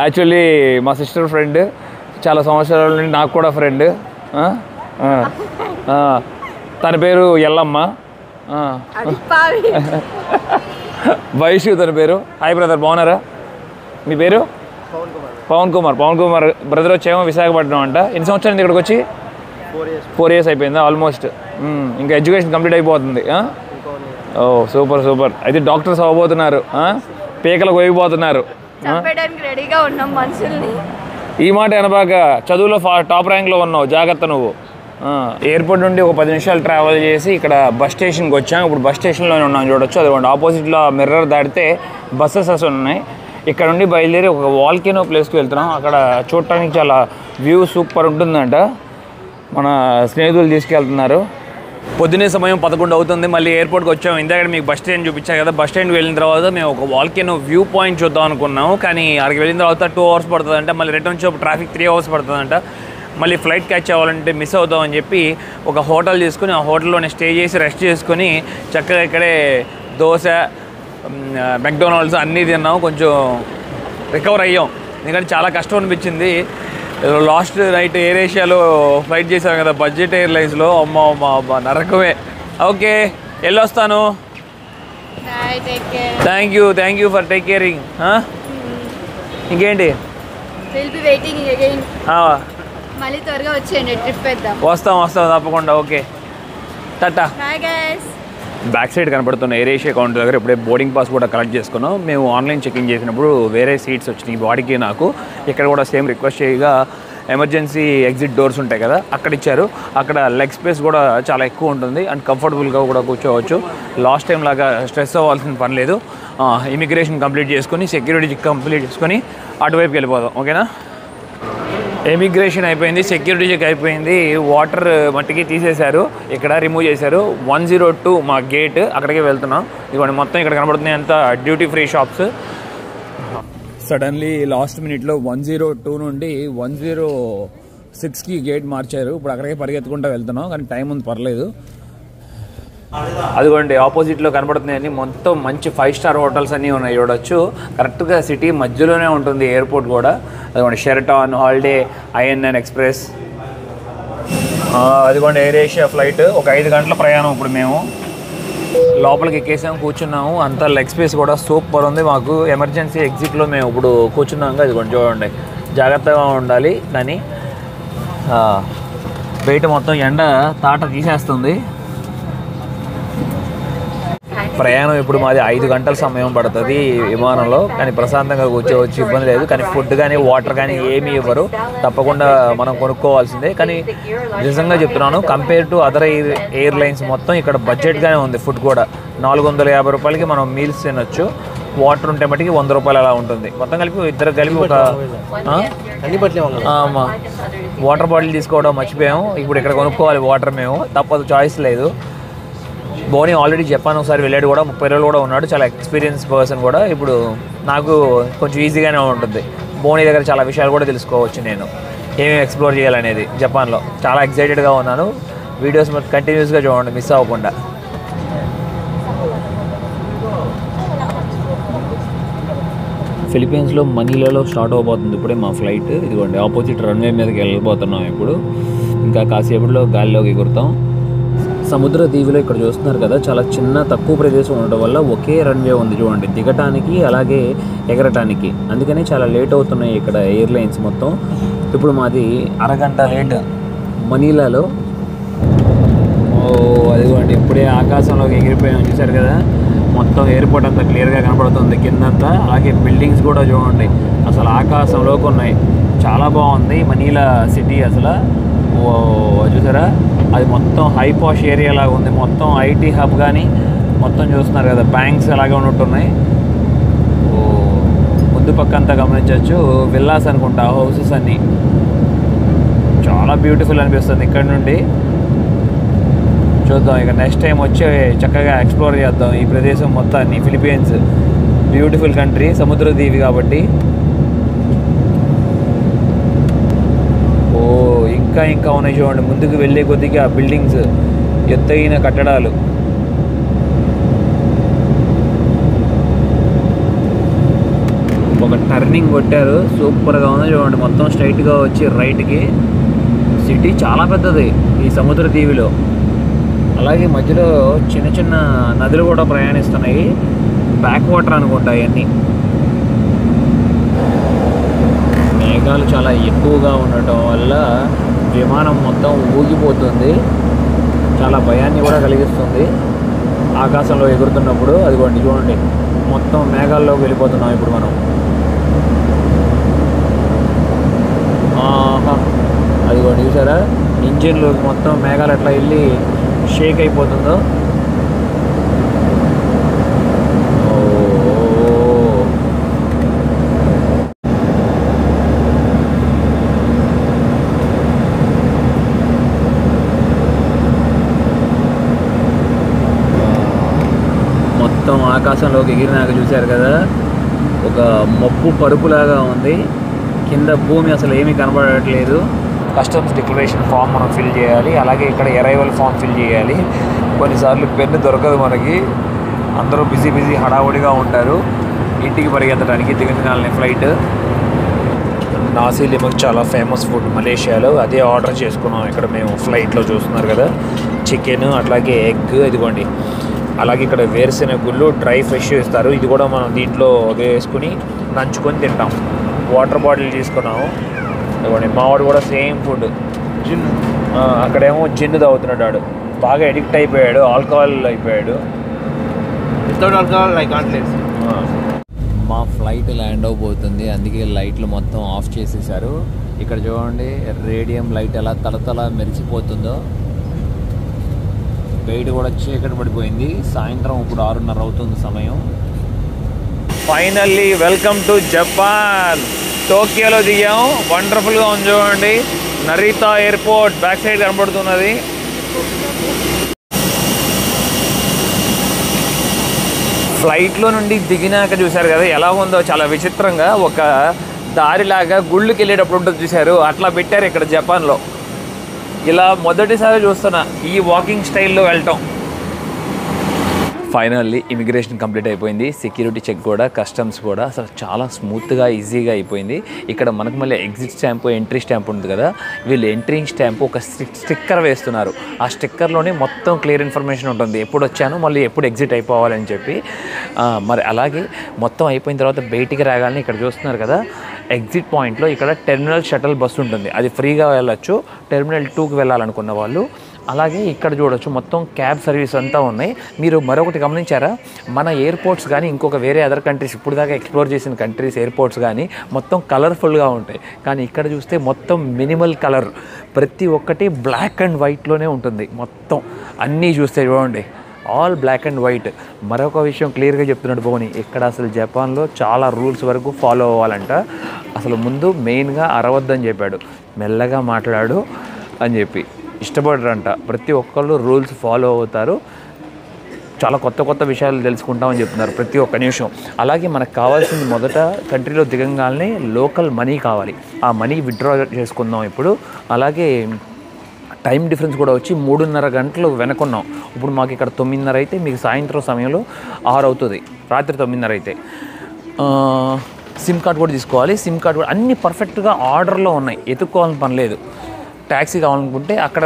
యాక్చువల్లీ మా సిస్టర్ ఫ్రెండ్, చాలా సంవత్సరాల నుండి నాకు కూడా ఫ్రెండ్. తన పేరు ఎల్లమ్మ, వైషు తన పేరు. హాయ్ బ్రదర్, బాగున్నారా? మీ పేరు? పవన్ కుమార్ పవన్ కుమార్ బ్రదర్ వచ్చేమో విశాఖపట్నం అంట. ఎన్ని సంవత్సరాలు ఇక్కడికి వచ్చి? 4 years అయిపోయిందా ఆల్మోస్ట్. ఇంకా ఎడ్యుకేషన్ కంప్లీట్ అయిపోతుంది. ఓ సూపర్ సూపర్. అయితే డాక్టర్స్ అవ్వబోతున్నారు, పీకలు కోయిపోతున్నారు. రెడీగా ఉన్నాం మనుషుల్ని. ఈ మాట అనబాక, చదువులో టాప్ ర్యాంక్లో ఉన్నావు, జాగ్రత్త నువ్వు. ఎయిర్పోర్ట్ నుండి ఒక 10 నిమిషాలు ట్రావెల్ చేసి ఇక్కడ బస్ స్టేషన్కి వచ్చాం. ఇప్పుడు బస్ స్టేషన్లోనే ఉన్నాం చూడొచ్చు. అదిగోండి ఆపోజిట్లో మిర్రర్ దాటితే బస్సెస్ ఉన్నాయి. ఇక్కడ నుండి బయలుదేరి ఒక వాల్కెనో ప్లేస్కి వెళ్తున్నాం. అక్కడ చూడటానికి చాలా వ్యూ సూపర్ ఉంటుందంట. మన స్నేహితులు తీసుకెళ్తున్నారు. పొద్దునే సమయం 11 అవుతుంది. మళ్ళీ ఎయిర్పోర్ట్కి వచ్చాము. ఇందాక మీకు బస్ స్టాండ్ చూపించాను కదా, బస్ స్టాండ్కి వెళ్ళిన తర్వాత మేము ఒక వాల్కెనో వ్యూ పాయింట్ చూద్దాం అనుకున్నాము. కానీ అక్కడికి వెళ్ళిన తర్వాత 2 hours పడుతుందంట. మళ్ళీ రిటర్న్ వచ్చి ట్రాఫిక్ 3 hours పడుతుందంట. మళ్ళీ ఫ్లైట్ క్యాచ్ అవ్వాలంటే మిస్ అవుతాం అని చెప్పి ఒక హోటల్ తీసుకుని ఆ హోటల్లోనే స్టే చేసి రెస్ట్ చేసుకొని చక్కగా ఇక్కడే దోశ, మెక్డొనాల్డ్స్ అన్నీ తిన్నాం. కొంచెం రికవర్ అయ్యాం. ఎందుకంటే చాలా కష్టం అనిపించింది. లాస్ట్ నైట్ ఎయిర్ ఏషియాలో ఫ్లైట్ చేశాం కదా, బడ్జెట్ ఎయిర్లైన్స్లో. అమ్మ నరకమే. ఓకే, వెళ్ళొస్తాను. Thank you for take caring. ఇంకేంటి? మళ్ళీ త్వరగా వచ్చేయండి, ట్రిప్ వేద్దాం. వస్తాం తప్పకుండా. ఓకే, టాటా. బ్యాక్ సైడ్ కనపడుతున్న ఎయిర్ ఏషియా కౌంటర్ దగ్గర ఇప్పుడే బోర్డింగ్ పాస్ కూడా కలెక్ట్ చేసుకున్నాం. మేము ఆన్లైన్ చెకింగ్ చేసినప్పుడు వేరే సీట్స్ వచ్చినాయి బాడీకి నాకు. ఇక్కడ కూడా సేమ్ రిక్వెస్ట్ చేయగా ఎమర్జెన్సీ ఎగ్జిట్ డోర్స్ ఉంటాయి కదా, అక్కడ ఇచ్చారు. అక్కడ లెగ్ స్పేస్ కూడా చాలా ఎక్కువ ఉంటుంది అండ్ కంఫర్టబుల్గా కూడా కూర్చోవచ్చు. లాస్ట్ టైం లాగా స్ట్రెస్ అవ్వాల్సిన పని లేదు. ఇమిగ్రేషన్ కంప్లీట్ చేసుకొని, సెక్యూరిటీ కంప్లీట్ చేసుకొని అటువైపుకి వెళ్ళిపోదాం. ఓకేనా? ఎమిగ్రేషన్ అయిపోయింది, సెక్యూరిటీ చెక్ అయిపోయింది. వాటర్ మట్టికి తీసేశారు, ఇక్కడ రిమూవ్ చేశారు. 102 మా గేట్, అక్కడికే వెళ్తున్నాం. ఇదిగోండి మొత్తం ఇక్కడ కనబడుతున్నాయి అంతా duty free shops. Suddenly last మినిట్లో 102 నుండి 106కి గేట్ మార్చారు. ఇప్పుడు అక్కడికే పరిగెత్తుకుంటూ వెళ్తున్నాం, కానీ టైం ఉంది, పర్లేదు. అదిగోండి ఆపోజిట్లో కనబడుతున్నాయని మొత్తం మంచి 5 star హోటల్స్ అన్నీ ఉన్నాయి చూడొచ్చు. కరెక్ట్గా సిటీ మధ్యలోనే ఉంటుంది ఎయిర్పోర్ట్ కూడా. అదిగోండి షెరటాన్, హాలిడే, INN ఎక్స్ప్రెస్. అదిగోండి ఎయిర్ ఏషియా ఫ్లైట్. ఒక 5 గంటల ప్రయాణం. ఇప్పుడు మేము లోపలికి ఎక్కేసాము, కూర్చున్నాము. అంతా లెగ్ స్పేస్ కూడా సూపర్ ఉంది. మాకు ఎమర్జెన్సీ ఎగ్జిట్లో మేము ఇప్పుడు కూర్చున్నాము. అదిగోండి చూడండి, జాగ్రత్తగా ఉండాలి. కానీ బయట మొత్తం ఎండ తాట తీసేస్తుంది. ప్రయాణం ఇప్పుడు మాది 5 గంటల సమయం పడుతుంది విమానంలో. కానీ ప్రశాంతంగా కూర్చోవచ్చు, ఇబ్బంది లేదు. కానీ ఫుడ్ కానీ వాటర్ కానీ ఏమీ ఇవ్వరు, తప్పకుండా మనం కొనుక్కోవాల్సిందే. కానీ నిజంగా చెప్తున్నాను, కంపేర్ టు అదర్ ఎయిర్లైన్స్ మొత్తం ఇక్కడ బడ్జెట్గానే ఉంది. ఫుడ్ కూడా 450 రూపాయలకి మనం మీల్స్ తినొచ్చు. వాటర్ ఉంటే మటుకి 100 రూపాయలు అలా ఉంటుంది. మొత్తం కలిపి ఇద్దరు కలిపి ఒక వాటర్ బాటిల్ తీసుకోవడం మర్చిపోయాము. ఇప్పుడు ఇక్కడ కొనుక్కోవాలి వాటర్. మేము తప్పదు, చాయిస్ లేదు. బోని ఆల్రెడీ జపాన్ ఒకసారి వెళ్ళాడు కూడా, 30 రోజులు కూడా ఉన్నాడు. చాలా ఎక్స్పీరియన్స్ పర్సన్ కూడా. ఇప్పుడు నాకు కొంచెం ఈజీగానే ఉంటుంది. బోని దగ్గర చాలా విషయాలు కూడా తెలుసుకోవచ్చు నేను, ఏమేమి ఎక్స్ప్లోర్ చేయాలనేది జపాన్లో. చాలా ఎక్సైటెడ్గా ఉన్నాను. వీడియోస్ కంటిన్యూస్గా చూడండి, మిస్ అవ్వకుండా. ఫిలిప్పీన్స్లో మనీలాలో స్టార్ట్ అవబోతుంది ఇప్పుడే మా ఫ్లైట్. ఇదిగోండి ఆపోజిట్ రన్వే మీదకి వెళ్ళిపోతున్నాం ఇప్పుడు. ఇంకా కాసేపట్లో గాలిలోకి ఎగురుతాం. సముద్ర దీవిలో ఇక్కడ చూస్తున్నారు కదా, చాలా చిన్న తక్కువ ప్రదేశం ఉండడం వల్ల ఒకే రన్వే ఉంది చూడండి, దిగటానికి అలాగే ఎగరటానికి. అందుకనే చాలా లేట్ అవుతున్నాయి ఇక్కడ ఎయిర్లైన్స్ మొత్తం. ఇప్పుడు మాది అరగంట లేట్ మనీలాలో. అదిగోండి ఇప్పుడే ఆకాశంలోకి ఎగిరిపోయాం, చూసారు కదా. మొత్తం ఎయిర్పోర్ట్ అంతా క్లియర్గా కనపడుతుంది కిందంతా. అలాగే బిల్డింగ్స్ కూడా చూడండి, అసలు ఆకాశంలోకి ఉన్నాయి. చాలా బాగుంది మనీలా సిటీ అసలు. చూసారా, అది మొత్తం హై పాష్ ఏరియా లాగా ఉంది. మొత్తం ఐటీ హబ్ కానీ మొత్తం చూస్తున్నారు కదా, బ్యాంక్స్ అలాగే ఉన్నట్టున్నాయి. ముందు పక్క అంతా గమనించవచ్చు, విల్లాస్ అనుకుంటా, హౌసెస్ అన్నీ. చాలా బ్యూటిఫుల్ అనిపిస్తుంది ఇక్కడ నుండి. చూద్దాం ఇక నెక్స్ట్ టైం వచ్చి చక్కగా ఎక్స్ప్లోర్ చేద్దాం ఈ ప్రదేశం మొత్తాన్ని. ఫిలిప్పీన్స్ బ్యూటిఫుల్ కంట్రీ, సముద్ర దీవి కాబట్టి. ఇంకా ఉన్నాయి చూడండి, ముందుకు వెళ్ళే కొద్దిగా బిల్డింగ్స్, ఎత్తైన కట్టడాలు. ఒక టర్నింగ్ కొట్టారు, సూపర్గా ఉంది చూడండి. మొత్తం స్ట్రైట్గా వచ్చి రైట్కి. సిటీ చాలా పెద్దది ఈ సముద్ర దీవిలో. అలాగే మధ్యలో చిన్న చిన్న నదులు కూడా ప్రయాణిస్తున్నాయి. బ్యాక్ వాటర్ అనుకుంటా ఇవన్నీ. మేఘాలు చాలా ఎక్కువగా ఉండటం వల్ల విమానం మొత్తం ఊగిపోతుంది, చాలా భయాన్ని కూడా కలిగిస్తుంది ఆకాశంలో ఎగురుతున్నప్పుడు. అదిగోండి చూడండి, మొత్తం మేఘాల్లోకి వెళ్ళిపోతున్నాం ఇప్పుడు మనం. అదిగోండి చూసారా, ఇంజిన్లోకి మొత్తం మేఘాలు ఎట్లా వెళ్ళి షేక్ అయిపోతుందో. మొత్తం ఆకాశంలోకి ఎగిరినాక చూశారు కదా, ఒక మబ్బు పరుపులాగా ఉంది, కింద భూమి అసలు ఏమీ కనబడట్లేదు. కస్టమ్స్ డిక్లరేషన్ ఫామ్ మనం ఫిల్ చేయాలి, అలాగే ఇక్కడ అరైవల్ ఫామ్ ఫిల్ చేయాలి. కొన్నిసార్లు పెన్ను దొరకదు మనకి, అందరూ బిజీ హడావుడిగా ఉంటారు ఇంటికి పరిగెత్తడానికి. దిగగానే ఫ్లైట్ నాసీ లిమక్ చాలా ఫేమస్ ఫుడ్ మలేషియాలో, అదే ఆర్డర్ చేసుకున్నాం ఇక్కడ మేము. ఫ్లైట్లో చూస్తున్నారు కదా, చికెన్ అట్లాగే ఎగ్, ఇదిగోండి. అలాగే ఇక్కడ వేరుశెనగ గుళ్ళు, డ్రై ఫిష్ ఇస్తారు, ఇది కూడా మనం దీంట్లో వేసుకుని నంచుకొని తింటాం. వాటర్ బాటిల్ తీసుకున్నాము, ఇదిగోండి. మావాడు కూడా సేమ్ ఫుడ్, అక్కడేమో జిన్ను తాగుతున్నాడు, వాడు బాగా ఎడిక్ట్ అయిపోయాడు, ఆల్కహాల్ అయిపోయాడు. Without alcohol, I can't live. మా ఫ్లైట్ ల్యాండ్ అవబోతుంది, అందుకే లైట్లు మొత్తం ఆఫ్ చేసేసారు. ఇక్కడ చూడండి రేడియం లైట్ ఎలా తలతల మెరిసిపోతుందో. బయట కూడా చీకటి పడిపోయింది, సాయంత్రం ఇప్పుడు 6:30 అవుతుంది సమయం. Finally welcome to Japan. టోక్యోలో దిగాం, వండర్ఫుల్గా ఉంది చూడండి. నరితా ఎయిర్పోర్ట్ బ్యాక్ సైడ్ కనబడుతున్నది. ఫ్లైట్లో నుండి దిగినాక చూశారు కదా ఎలా ఉందో, చాలా విచిత్రంగా ఒక దారిలాగా గుళ్ళకి వెళ్ళేటప్పుడు ఉంటుంది చూశారు, అట్లా పెట్టారు ఇక్కడ జపాన్లో. ఇలా మొదటిసారి చూస్తున్నా ఈ వాకింగ్ స్టైల్లో వెళ్ళటం. ఫైనల్లీ ఇమిగ్రేషన్ కంప్లీట్ అయిపోయింది, సెక్యూరిటీ చెక్ కూడా, కస్టమ్స్ కూడా అసలు చాలా స్మూత్గా ఈజీగా అయిపోయింది. ఇక్కడ మనకు మళ్ళీ ఎగ్జిట్ స్టాంపు, ఎంట్రీ స్టాంప్ ఉంది కదా, వీళ్ళు ఎంట్రీ స్టాంపు ఒక స్టిక్కర్ వేస్తున్నారు. ఆ స్టిక్కర్లోనే మొత్తం క్లియర్ ఇన్ఫర్మేషన్ ఉంటుంది, ఎప్పుడు వచ్చాను మళ్ళీ ఎప్పుడు ఎగ్జిట్ అయిపోవాలని చెప్పి. మరి అలాగే మొత్తం అయిపోయిన తర్వాత బయటికి రాగాలని ఇక్కడ చూస్తున్నారు కదా, ఎగ్జిట్ పాయింట్లో ఇక్కడ టెర్మినల్ షటల్ బస్సు ఉంటుంది, అది ఫ్రీగా వెళ్ళొచ్చు టెర్మినల్ 2కి వెళ్ళాలనుకున్న వాళ్ళు. అలాగే ఇక్కడ చూడొచ్చు మొత్తం క్యాబ్ సర్వీస్ అంతా ఉన్నాయి. మీరు మరొకటి గమనించారా, మన ఎయిర్పోర్ట్స్ కానీ ఇంకొక వేరే అదర్ కంట్రీస్ ఇప్పుడు దాకా ఎక్స్ప్లోర్ చేసిన కంట్రీస్ ఎయిర్పోర్ట్స్ కానీ మొత్తం కలర్ఫుల్గా ఉంటాయి, కానీ ఇక్కడ చూస్తే మొత్తం మినిమల్ కలర్, ప్రతి ఒక్కటి బ్లాక్ అండ్ వైట్లోనే ఉంటుంది. మొత్తం అన్నీ చూస్తే చూడండి ఆల్ బ్లాక్ అండ్ వైట్. మరొక విషయం క్లియర్గా చెప్తున్నాడు భువని, ఇక్కడ అసలు జపాన్లో చాలా రూల్స్ వరకు ఫాలో అవ్వాలంట. అసలు ముందు మెయిన్గా అరవద్దని చెప్పాడు, మెల్లగా మాట్లాడు అని చెప్పి. ఇష్టపడరంట, ప్రతి ఒక్కళ్ళు రూల్స్ ఫాలో అవుతారు. చాలా కొత్త విషయాలు తెలుసుకుంటామని చెప్తున్నారు ప్రతి ఒక్క నిమిషం. అలాగే మనకు కావాల్సింది మొదట కంట్రీలో దిగంగానే లోకల్ మనీ కావాలి, ఆ మనీ విత్డ్రా చేసుకుందాం ఇప్పుడు. అలాగే టైం డిఫరెన్స్ కూడా వచ్చి 3:30 గంటలు వెనకున్నాం. ఇప్పుడు మాకు ఇక్కడ 9:30 అయితే మీకు సాయంత్రం సమయంలో 6 అవుతుంది, రాత్రి 9:30 అయితే. సిమ్ కార్డ్ కూడా తీసుకోవాలి, సిమ్ కార్డ్ కూడా అన్నీ పర్ఫెక్ట్గా ఆర్డర్లో ఉన్నాయి, ఎత్తుక్కోవాలని పని లేదు. ట్యాక్సీ కావాలనుకుంటే అక్కడ,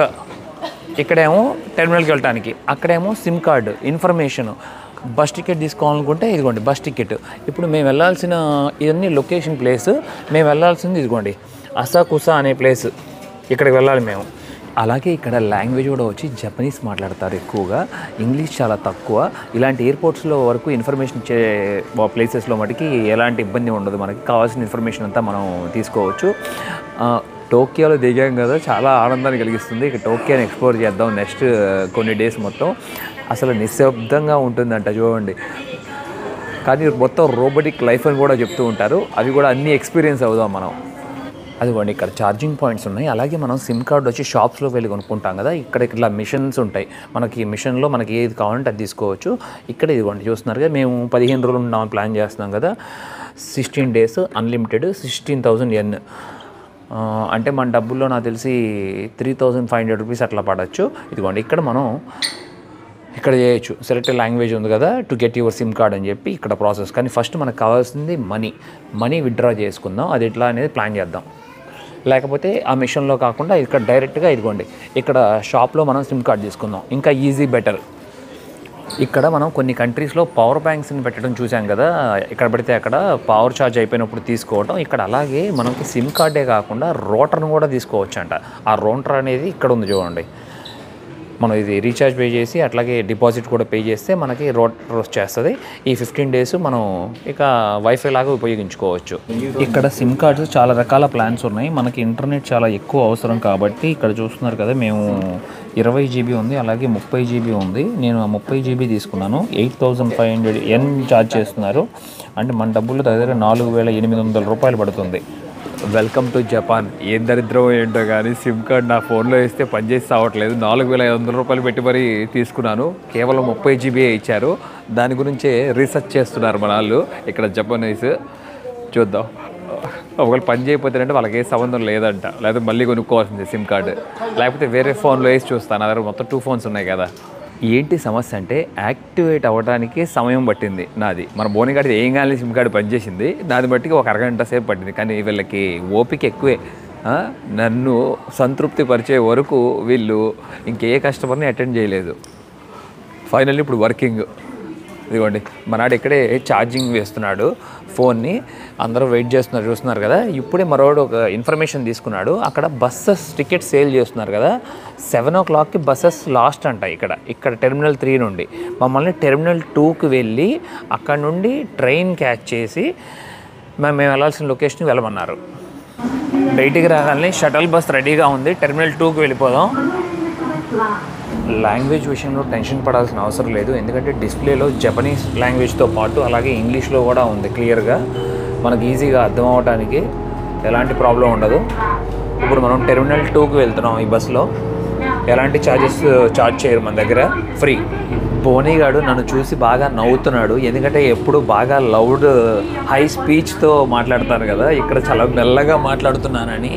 ఇక్కడేమో టెర్మినల్కి వెళ్ళటానికి, అక్కడేమో SIM card information. Bus ticket తీసుకోవాలనుకుంటే ఇదిగోండి బస్ టికెట్. ఇప్పుడు మేము వెళ్ళాల్సిన ఇవన్నీ లొకేషన్ ప్లేస్, మేము వెళ్ళాల్సింది ఇదిగోండి అసాకుసా అనే ప్లేస్, ఇక్కడికి వెళ్ళాలి మేము. అలాగే ఇక్కడ లాంగ్వేజ్ కూడా వచ్చి జపనీస్ మాట్లాడతారు ఎక్కువగా, ఇంగ్లీష్ చాలా తక్కువ. ఇలాంటి ఎయిర్పోర్ట్స్లో వరకు ఇన్ఫర్మేషన్ ఇచ్చే ప్లేసెస్లో మటుకి ఎలాంటి ఇబ్బంది ఉండదు, మనకి కావాల్సిన ఇన్ఫర్మేషన్ అంతా మనం తీసుకోవచ్చు. టోక్యోలో దిగాం కదా, చాలా ఆనందాన్ని కలిగిస్తుంది. ఇక టోక్యోని ఎక్స్ప్లోర్ చేద్దాం నెక్స్ట్ కొన్ని డేస్ మొత్తం. అసలు నిశ్శబ్దంగా ఉంటుందంట చూడండి, కానీ మొత్తం రోబోటిక్ లైఫ్ అని కూడా చెప్తూ ఉంటారు, అవి కూడా అన్నీ ఎక్స్పీరియన్స్ అవుదాం మనం. అదిగోండి ఇక్కడ ఛార్జింగ్ పాయింట్స్ ఉన్నాయి. అలాగే మనం సిమ్ కార్డ్ వచ్చి షాప్స్లో వెళ్ళి కొనుక్కుంటాం కదా, ఇక్కడ ఇట్లా మిషన్స్ ఉంటాయి, మనకి ఈ మిషన్లో మనకి ఏది కావాలంటే అది తీసుకోవచ్చు. ఇక్కడ ఇదిగోండి చూస్తున్నారు కదా, మేము 15 రోజులు ఉన్నామని ప్లాన్ చేస్తున్నాం కదా, 16 days అన్లిమిటెడ్, 16,000 yen. అంటే మన డబ్బుల్లో నాకు తెలిసి 3,500 రూపీస్ అట్లా పడవచ్చు. ఇదిగోండి ఇక్కడ మనం ఇక్కడ చేయొచ్చు, సెలెక్ట్ లాంగ్వేజ్ ఉంది కదా, to get your SIM card అని చెప్పి ఇక్కడ ప్రాసెస్. కానీ ఫస్ట్ మనకు కావాల్సింది మనీ విత్డ్రా చేసుకుందాం, అది ఎట్లా అనేది ప్లాన్ చేద్దాం. లేకపోతే ఆ మిషన్లో కాకుండా ఇక్కడ డైరెక్ట్గా ఇదిగోండి ఇక్కడ షాప్లో మనం సిమ్ కార్డ్ తీసుకుందాం, ఇంకా ఈజీ బెటర్. ఇక్కడ మనం కొన్ని కంట్రీస్లో పవర్ బ్యాంక్స్ని పెట్టడం చూసాం కదా, ఇక్కడ పడితే అక్కడ పవర్ ఛార్జ్ అయిపోయినప్పుడు తీసుకోవడం. ఇక్కడ అలాగే మనకి సిమ్ కార్డే కాకుండా రోటర్ను కూడా తీసుకోవచ్చు అంట. ఆ రోటర్ అనేది ఇక్కడ ఉంది చూడండి. మనం ఇది రీఛార్జ్ పే చేసి అట్లాగే డిపాజిట్ కూడా పే చేస్తే మనకి రోటర్ వచ్చేస్తుంది. ఈ 15 days మనం ఇక వైఫై లాగా ఉపయోగించుకోవచ్చు. ఇక్కడ సిమ్ కార్డ్స్ చాలా రకాల ప్లాన్స్ ఉన్నాయి. మనకి ఇంటర్నెట్ చాలా ఎక్కువ అవసరం కాబట్టి ఇక్కడ చూస్తున్నారు కదా, మేము 20 GB ఉంది, అలాగే 30 GB ఉంది. నేను ఆ 30 GB తీసుకున్నాను. 8500 Yen ఛార్జ్ చేస్తున్నారు. అంటే మన డబ్బులు దగ్గర 4800 రూపాయలు పడుతుంది. Welcome to Japan. ఏం దరిద్రం ఏంటో కానీ సిమ్ కార్డ్ నా ఫోన్లో వేస్తే పనిచేసి రావట్లేదు. 4500 రూపాయలు పెట్టి మరీ తీసుకున్నాను. కేవలం 30 GB ఇచ్చారు. దాని గురించే రీసెర్చ్ చేస్తున్నారు మన వాళ్ళు ఇక్కడ జపనీస్. చూద్దాం, ఒకవేళ పని చేయకపోతేనంటే వాళ్ళకి ఏ సంబంధం లేదంట, లేదా మళ్ళీ కొనుక్కోవాల్సింది సిమ్ కార్డు, లేకపోతే వేరే ఫోన్లో వేసి చూస్తాను. నా దగ్గర మొత్తం 2 phones ఉన్నాయి కదా. ఏంటి సమస్య అంటే యాక్టివేట్ అవ్వడానికి సమయం పట్టింది నాది. మన బోనిగాడి ఏం కానీ సిమ్ కార్డు పనిచేసింది, దాన్ని బట్టి ఒక అరగంట సేపు పట్టింది. కానీ వీళ్ళకి ఓపిక ఎక్కువే. నన్ను సంతృప్తి పరిచే వరకు వీళ్ళు ఇంకే కస్టమర్ని అటెండ్ చేయలేదు. ఫైనల్లీ ఇప్పుడు వర్కింగ్. ఇదిగోండి మనాడు ఇక్కడే ఛార్జింగ్ వేస్తున్నాడు ఫోన్ని. అందరూ వెయిట్ చేస్తున్నారు, చూస్తున్నారు కదా. ఇప్పుడే మరోడు ఒక ఇన్ఫర్మేషన్ తీసుకున్నాడు. అక్కడ బస్సెస్ టికెట్ సేల్ చేస్తున్నారు కదా. 7 o'clockకి బస్సెస్ లాస్ట్ అంట ఇక్కడ టెర్మినల్ 3 నుండి. మమ్మల్ని టెర్మినల్ 2కి వెళ్ళి అక్కడ నుండి ట్రైన్ క్యాచ్ చేసి మేము వెళ్ళాల్సిన లొకేషన్కి వెళ్ళమన్నారు. బయటికి రాగానే షటల్ బస్ రెడీగా ఉంది. టెర్మినల్ 2కి వెళ్ళిపోదాం. లాంగ్వేజ్ విషయంలో టెన్షన్ పడాల్సిన అవసరం లేదు, ఎందుకంటే డిస్ప్లేలో జపనీస్ లాంగ్వేజ్తో పాటు అలాగే ఇంగ్లీష్లో కూడా ఉంది క్లియర్గా. మనకు ఈజీగా అర్థం అవడానికి ఎలాంటి ప్రాబ్లం ఉండదు. ఇప్పుడు మనం టెర్మినల్ 2కి వెళ్తున్నాం. ఈ బస్సులో ఎలాంటి ఛార్జ్ చేయరు, మన దగ్గర ఫ్రీ. బోనీగాడు నన్ను చూసి బాగా నవ్వుతున్నాడు, ఎందుకంటే ఎప్పుడు బాగా లౌడ్ హై స్పీచ్తో మాట్లాడతారు కదా, ఇక్కడ చాలా మెల్లగా మాట్లాడుతున్నానని.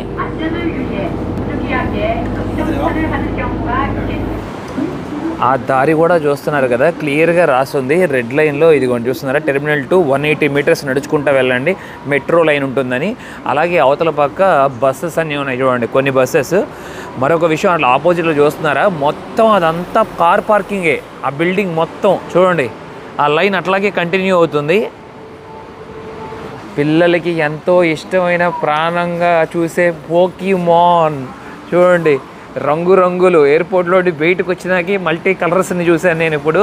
ఆ దారి కూడా చూస్తున్నారు కదా, క్లియర్గా రాస్తుంది రెడ్ లైన్లో. ఇదిగోండి చూస్తున్నారా, టెర్మినల్ 2 180 meters నడుచుకుంటూ వెళ్ళండి, మెట్రో లైన్ ఉంటుందని. అలాగే అవతల పక్క బస్సెస్ అన్నీ ఉన్నాయి చూడండి, కొన్ని బస్సెస్. మరొక విషయం అట్లా ఆపోజిట్లో చూస్తున్నారా, మొత్తం అదంతా కార్ పార్కింగే. ఆ బిల్డింగ్ మొత్తం చూడండి, ఆ లైన్ అట్లాగే కంటిన్యూ అవుతుంది. పిల్లలకి ఎంతో ఇష్టమైన ప్రాణంగా చూసే పోకీమాన్ చూడండి, రంగురంగులు. ఎయిర్పోర్ట్లో బయటకు వచ్చినాకి మల్టీ కలర్స్ని చూశాను నేను ఇప్పుడు.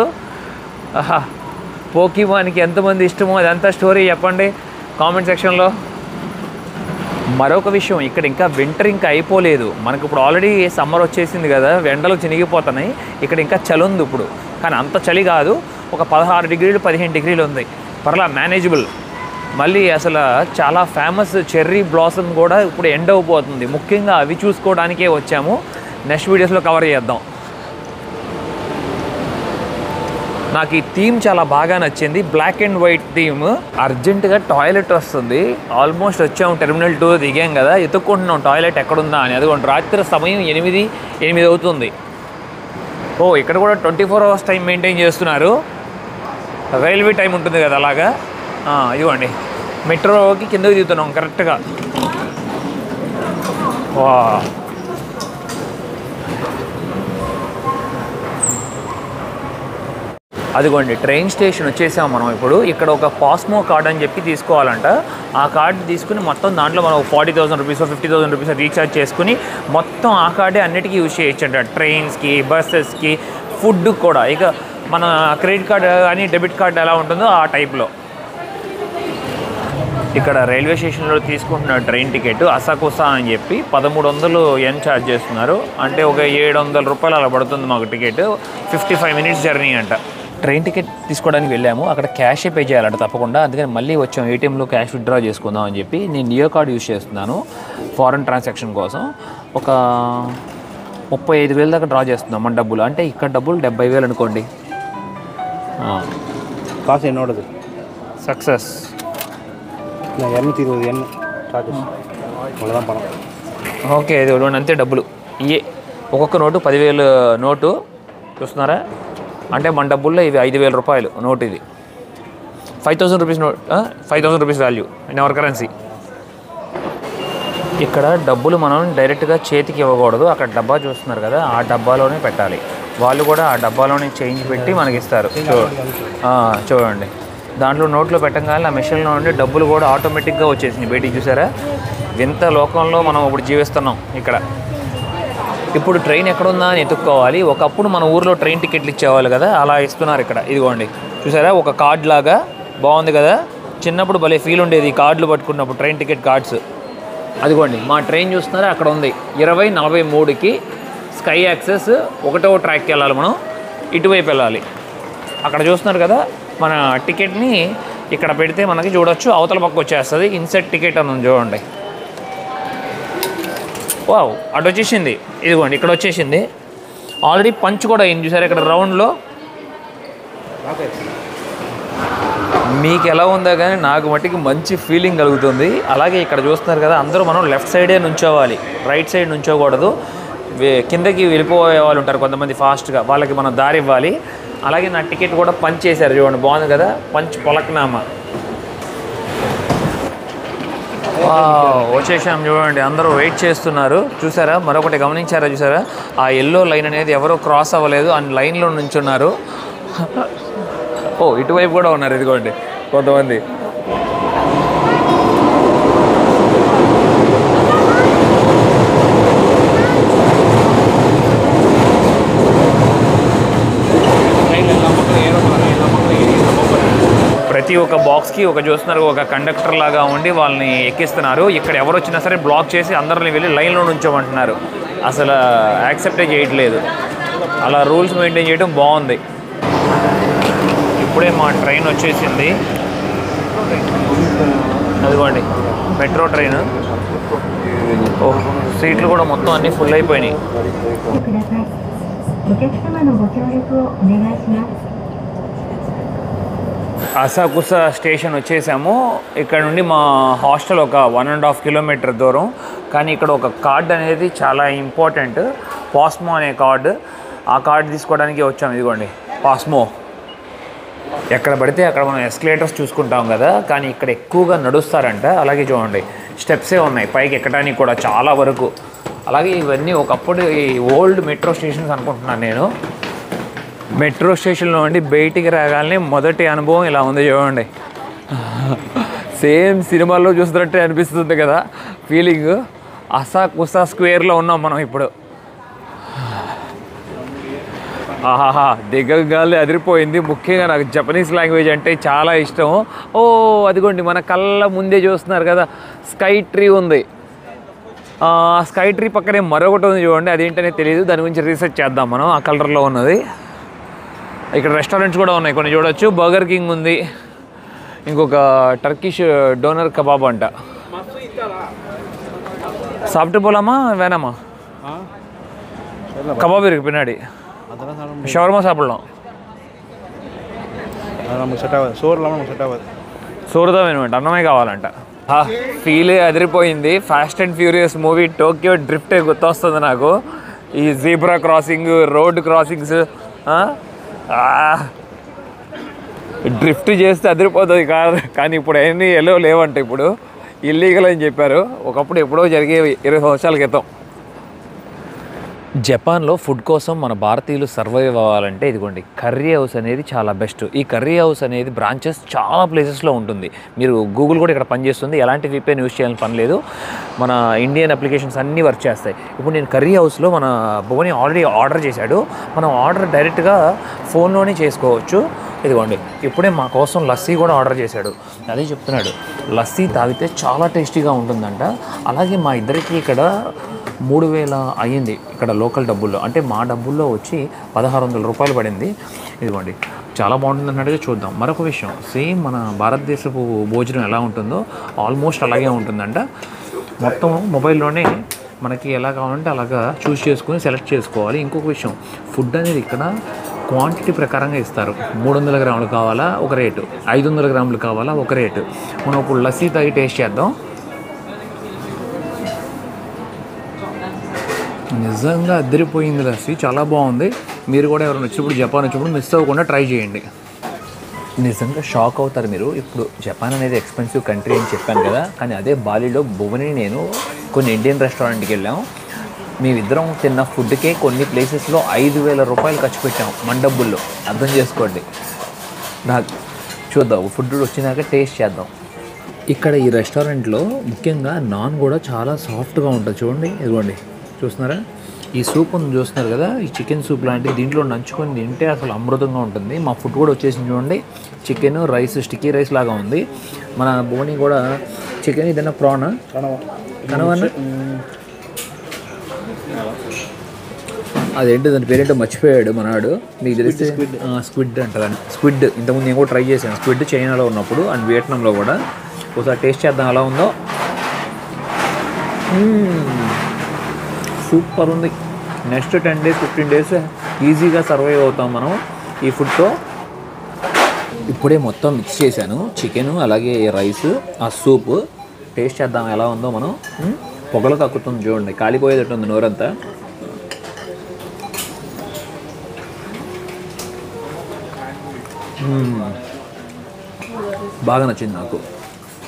పోకీమాన్కి ఎంతమంది ఇష్టమో అదంతా స్టోరీ చెప్పండి కామెంట్ సెక్షన్లో. మరొక విషయం, ఇక్కడ ఇంకా వింటర్ ఇంకా అయిపోలేదు. మనకు ఇప్పుడు ఆల్రెడీ సమ్మర్ వచ్చేసింది కదా, ఎండలు చినిగిపోతున్నాయి. ఇక్కడ ఇంకా చలి ఉంది ఇప్పుడు, కానీ అంత చలి కాదు. ఒక 16 degrees 15 degrees ఉంది, పర్లా మేనేజబుల్. మళ్ళీ అసలు చాలా ఫేమస్ చెర్రీ బ్లాసమ్ కూడా ఇప్పుడు ఎండ్ అయిపోతుంది. ముఖ్యంగా అవి చూసుకోవడానికే వచ్చాము. నెక్స్ట్ వీడియోస్లో కవర్ చేద్దాం. నాకు ఈ థీమ్ చాలా బాగా నచ్చింది, బ్లాక్ అండ్ వైట్ థీమ్. అర్జెంటుగా టాయిలెట్ వస్తుంది. ఆల్మోస్ట్ వచ్చాము, టెర్మినల్ 2 దిగాం కదా, ఎత్తుక్కుంటున్నాం టాయిలెట్ ఎక్కడుందా అని. అదిగోండి రాత్రి సమయం 8 అవుతుంది. ఇక్కడ కూడా 24 hours టైం మెయింటైన్ చేస్తున్నారు. రైల్వే టైం ఉంటుంది కదా అలాగా. ఇదిగోండి మెట్రోకి కిందకి దిగుతున్నాం కరెక్ట్గా. అదిగోండి ట్రైన్ స్టేషన్ వచ్చేసాం మనం ఇప్పుడు. ఇక్కడ ఒక పాస్మో కార్డ్ అని చెప్పి తీసుకోవాలంట. ఆ కార్డు తీసుకుని మొత్తం దాంట్లో మనం 40,000 rupees 50,000 rupees రీఛార్జ్ చేసుకుని మొత్తం ఆ కార్డే అన్నిటికీ యూజ్ చేయొచ్చంట. ట్రైన్స్కి, బస్సెస్కి, ఫుడ్ కూడా. ఇక మన క్రెడిట్ కార్డ్ కానీ డెబిట్ కార్డ్ ఎలా ఉంటుందో ఆ టైప్లో. ఇక్కడ రైల్వే స్టేషన్లో తీసుకుంటున్న ట్రైన్ టికెట్ అసాకుసా అని చెప్పి 1300 Yen ఛార్జ్ చేస్తున్నారు. అంటే ఒక 700 రూపాయలు అలా పడుతుంది మాకు టికెట్. 55 minutes జర్నీ అంట. ట్రైన్ టికెట్ తీసుకోవడానికి వెళ్ళాము, అక్కడ క్యాషే పే చేయాలంట తప్పకుండా. అందుకని మళ్ళీ వచ్చాము ఏటీఎంలో క్యాష్ విత్డ్రా చేసుకుందాం అని చెప్పి. నేను నియో కార్డ్ యూజ్ చేస్తున్నాను ఫారెన్ ట్రాన్సాక్షన్ కోసం. ఒక 35,000 దాకా డ్రా చేస్తున్నాం మన డబ్బులు. అంటే ఇక్కడ డబ్బులు 70,000 అనుకోండి. காசு என்னோடது. సక్సెస్. நான் 220 Yen చార్జెస్ అவ்வளோதான் పണം. ఓకే, ఇది అంతే డబ్బులు. ఇయే ఒక్కొక్క నోటు 10,000 నోటు చూస్తున్నారా. అంటే మన డబ్బుల్లో ఇవి 5,000 రూపాయలు నోట్. ఇది 5,000 rupees note, 5,000 rupees value in our currency. ఇక్కడ డబ్బులు మనం డైరెక్ట్గా చేతికి ఇవ్వకూడదు. అక్కడ డబ్బా చూస్తున్నారు కదా, ఆ డబ్బాలోనే పెట్టాలి. వాళ్ళు కూడా ఆ డబ్బాలోనే చేంజ్ పెట్టి మనకి ఇస్తారు. చూడండి, దాంట్లో నోట్లో పెట్టగానే ఆ మెషిన్లో నుండి డబ్బులు కూడా ఆటోమేటిక్గా వచ్చేసింది బయటికి. చూసారా, వింత లోకంలో మనం ఇప్పుడు జీవిస్తున్నాం ఇక్కడ. ఇప్పుడు ట్రైన్ ఎక్కడుందా అని ఎత్తుక్కోవాలి. ఒకప్పుడు మన ఊర్లో ట్రైన్ టికెట్లు ఇచ్చేవాళ్ళు కదా, అలా ఇస్తున్నారు ఇక్కడ. ఇదిగోండి చూసారా, ఒక కార్డ్ లాగా బాగుంది కదా. చిన్నప్పుడు భలే ఫీల్ ఉండేది ఈ కార్డులు పట్టుకున్నప్పుడు, ట్రైన్ టికెట్ కార్డ్స్. అదిగోండి మా ట్రైన్ చూస్తున్నారా, అక్కడ ఉంది 20:43కి స్కై యాక్సెస్ 1వ ట్రాక్కి వెళ్ళాలి మనం, ఇటువైపు వెళ్ళాలి. అక్కడ చూస్తున్నారు కదా, మన టికెట్ని ఇక్కడ పెడితే మనకి చూడొచ్చు, అవతల పక్క వచ్చేస్తుంది. ఇన్సెట్ టికెట్ అని ఉంది చూడండి. వావ్, అటు వచ్చేసింది. ఇదిగోండి ఇక్కడ వచ్చేసింది. ఆల్రెడీ పంచ్ కూడా అయింది చూసారు ఇక్కడ రౌండ్లో. మీకు ఎలా ఉందో కానీ నాకు మట్టికి మంచి ఫీలింగ్ కలుగుతుంది. అలాగే ఇక్కడ చూస్తున్నారు కదా, అందరూ మనం లెఫ్ట్ సైడే నుంచోవాలి, రైట్ సైడ్ నుంచోకూడదు. కిందకి వెళ్ళిపోయే వాళ్ళు ఉంటారు కొంతమంది ఫాస్ట్గా, వాళ్ళకి మనం దారి ఇవ్వాలి. అలాగే నా టికెట్ కూడా పంచ్ చేశారు చూడండి, బాగుంది కదా, పంచ్ పలక్నామా. వచ్చేసాం చూడండి, అందరూ వెయిట్ చేస్తున్నారు. చూసారా, మరొకటి గమనించారా, చూసారా ఆ ఎల్లో లైన్ అనేది ఎవరో క్రాస్ అవ్వలేదు, ఆ లైన్లో నుంచున్నారు. ఇటువైపు కూడా ఉన్నారు, ఇదిగోండి కొంతమంది. ప్రతి ఒక్క బాక్స్కి ఒక చూస్తున్నారు, ఒక కండక్టర్ లాగా ఉండి వాళ్ళని ఎక్కిస్తున్నారు. ఇక్కడ ఎవరు వచ్చినా సరే బ్లాక్ చేసి అందరిని వెళ్ళి లైన్లో నుంచోమంటున్నారు. అసలు యాక్సెప్టే చేయట్లేదు. అలా రూల్స్ మెయింటైన్ చేయడం బాగుంది. ఇప్పుడే మా ట్రైన్ వచ్చేసింది, అదిగోండి మెట్రో ట్రైన్. సీట్లు కూడా మొత్తం అన్నీ ఫుల్ అయిపోయినాయి. అసాకుసా స్టేషన్ వచ్చేసాము. ఇక్కడ నుండి మా హాస్టల్ ఒక 1.5 కిలోమీటర్ దూరం. కానీ ఇక్కడ ఒక కార్డ్ అనేది చాలా ఇంపార్టెంట్, పాస్మో అనే కార్డు. ఆ కార్డు తీసుకోవడానికి వచ్చాము. ఇదిగోండి పాస్మో. ఎక్కడ పడితే అక్కడ మనం ఎస్కలేటర్స్ చూసుకుంటాం కదా, కానీ ఇక్కడ ఎక్కువగా నడుస్తారంట. అలాగే చూడండి స్టెప్సే ఉన్నాయి పైకి ఎక్కడానికి కూడా చాలా వరకు. అలాగే ఇవన్నీ ఒకప్పుడు ఈ ఓల్డ్ మెట్రో స్టేషన్స్ అనుకుంటున్నాను నేను. మెట్రో స్టేషన్లో ఉండి బయటికి రాగానే మొదటి అనుభవం ఇలా ఉంది చూడండి. సేమ్ సినిమాల్లో చూస్తున్నట్టే అనిపిస్తుంది కదా ఫీలింగ్. అసాకుసా స్క్వేర్లో ఉన్నాం మనం ఇప్పుడు. ఆహాహా, దిగగానే అదిరిపోయింది. ముఖ్యంగా నాకు జపనీస్ లాంగ్వేజ్ అంటే చాలా ఇష్టం. అదిగోండి మన కళ్ళ ముందే చూస్తున్నారు కదా, స్కై ట్రీ ఉంది. స్కై ట్రీ పక్కనే మరొకటి ఉంది చూడండి, అదేంటనే తెలియదు. దాని గురించి రీసెర్చ్ చేద్దాం మనం. ఆ కలర్లో ఉన్నది. ఇక్కడ రెస్టారెంట్స్ కూడా ఉన్నాయి కొన్ని చూడొచ్చు. బర్గర్ కింగ్ ఉంది, ఇంకొక టర్కిష్ డోనర్ కబాబ్ అంట. సాப்பிட்டு போலாமா வேணாமா? கபாப் இருக்கு பின்னாடி, ஷவர்மா சாப்பிடலாம். நமக்கு సెట్ అవ్వదు, సోర్ ఇல்லாமல் நமக்கு సెట్ అవ్వదు. సోరుదా వేణమంట, అన్నమే కావాలంట. ఫీలే అదిరిపోయింది. Fast and furious movie Tokyo డ్రిఫ్టే గుర్తొస్తుంది నాకు. ఈ zebra crossing, road crossings, drift చేస్తే అదిరిపోతుంది కాదు. కానీ ఇప్పుడు అన్నీ ఎల్లో లేవంట, ఇప్పుడు ఇల్లీగల్ అని చెప్పారు. ఒకప్పుడు ఎప్పుడో జరిగేవి 20 సంవత్సరాల క్రితం. జపాన్లో ఫుడ్ కోసం మన భారతీయులు సర్వైవ్ అవ్వాలంటే ఇదిగోండి కర్రీ హౌస్ అనేది చాలా బెస్ట్. ఈ కర్రీ హౌస్ అనేది బ్రాంచెస్ చాలా ప్లేసెస్లో ఉంటుంది. మీరు గూగుల్ కూడా ఇక్కడ పనిచేస్తుంది, ఎలాంటి VPN యూజ్ చేయాలని పని లేదు. మన ఇండియన్ అప్లికేషన్స్ అన్నీ వర్క్ చేస్తాయి. ఇప్పుడు నేను కర్రీ హౌస్లో మన భువని ఆల్రెడీ ఆర్డర్ చేశాడు. మనం ఆర్డర్ డైరెక్ట్గా ఫోన్లోనే చేసుకోవచ్చు. ఇదిగోండి ఇప్పుడే మా కోసం లస్సీ కూడా ఆర్డర్ చేశాడు. అదే చెప్తున్నాడు, లస్సీ తాగితే చాలా టేస్టీగా ఉంటుందంట. అలాగే మా ఇద్దరికి ఇక్కడ 3000 అయ్యింది ఇక్కడ లోకల్ డబ్బుల్లో. అంటే మా డబ్బుల్లో వచ్చి 1600 రూపాయలు పడింది. ఇదిగోండి చాలా బాగుంటుంది అన్నట్టుగా చూద్దాం. మరొక విషయం, సేమ్ మన భారతదేశపు భోజనం ఎలా ఉంటుందో ఆల్మోస్ట్ అలాగే ఉంటుందంట. మొత్తం మొబైల్లోనే మనకి ఎలా కావాలంటే అలాగా చూస్ చేసుకుని సెలెక్ట్ చేసుకోవాలి. ఇంకొక విషయం, ఫుడ్ అనేది ఇక్కడ క్వాంటిటీ ప్రకారంగా ఇస్తారు. 300 గ్రాములు కావాలా ఒక రేటు, 500 గ్రాములు కావాలా ఒక రేటు. మనం ఇప్పుడు లస్సీ తాగి టేస్ట్ చేద్దాం. నిజంగా అదిరిపోయింది లస్సీ, చాలా బాగుంది. మీరు కూడా ఎవరైనా వచ్చినప్పుడు జపాన్ వచ్చినప్పుడు మిస్ అవ్వకుండా ట్రై చేయండి. నిజంగా షాక్ అవుతారు మీరు. ఇప్పుడు జపాన్ అనేది ఎక్స్పెన్సివ్ కంట్రీ అని చెప్పాను కదా, కానీ అదే బాలీలో భువని నేను కొన్ని ఇండియన్ రెస్టారెంట్కి వెళ్ళాము. మేమిద్దరం తిన్న ఫుడ్కే కొన్ని ప్లేసెస్లో 5,000 రూపాయలు ఖర్చు పెట్టాం మన డబ్బుల్లో. అర్థం చేసుకోండి. నాకు చూద్దాం, ఫుడ్ వచ్చినాక టేస్ట్ చేద్దాం. ఇక్కడ ఈ రెస్టారెంట్లో ముఖ్యంగా నాన్ కూడా చాలా సాఫ్ట్గా ఉంటుంది. చూడండి, ఇదిగోండి, చూస్తున్నారా? ఈ సూప్ ఉంది చూస్తున్నారు కదా, ఈ చికెన్ సూప్ లాంటిది దీంట్లో నంచుకొని తింటే అసలు అమృతంగా ఉంటుంది. మా ఫుడ్ కూడా వచ్చేసింది చూడండి, చికెన్ రైస్, స్టిక్కీ రైస్ లాగా ఉంది. మన బోని కూడా చికెన్, ఇదన్నా ప్రాన్ కనవన్నా, అదేంటి దాని పేరేంటో మర్చిపోయాడు మనవాడు. మీకు తెలిస్తే స్క్విడ్ అంటారు. స్క్విడ్ ఇంతకుముందు నేను కూడా ట్రై చేశాను, స్క్విడ్ చైనాలో ఉన్నప్పుడు అండ్ వియట్నాంలో కూడా. ఒకసారి టేస్ట్ చేద్దాం ఎలా ఉందో. సూపర్ ఉంది. నెక్స్ట్ 10 days 15 days ఈజీగా సర్వైవ్ అవుతాం మనం ఈ ఫుడ్తో. ఇప్పుడే మొత్తం మిక్స్ చేశాను, చికెను అలాగే రైస్, ఆ సూప్. టేస్ట్ చేద్దాం ఎలా ఉందో మనం. పొగలు కక్కుతుంది చూడండి, కాలిపోయేటట్టు ఉంది నోరంతా. బాగా నచ్చింది నాకు.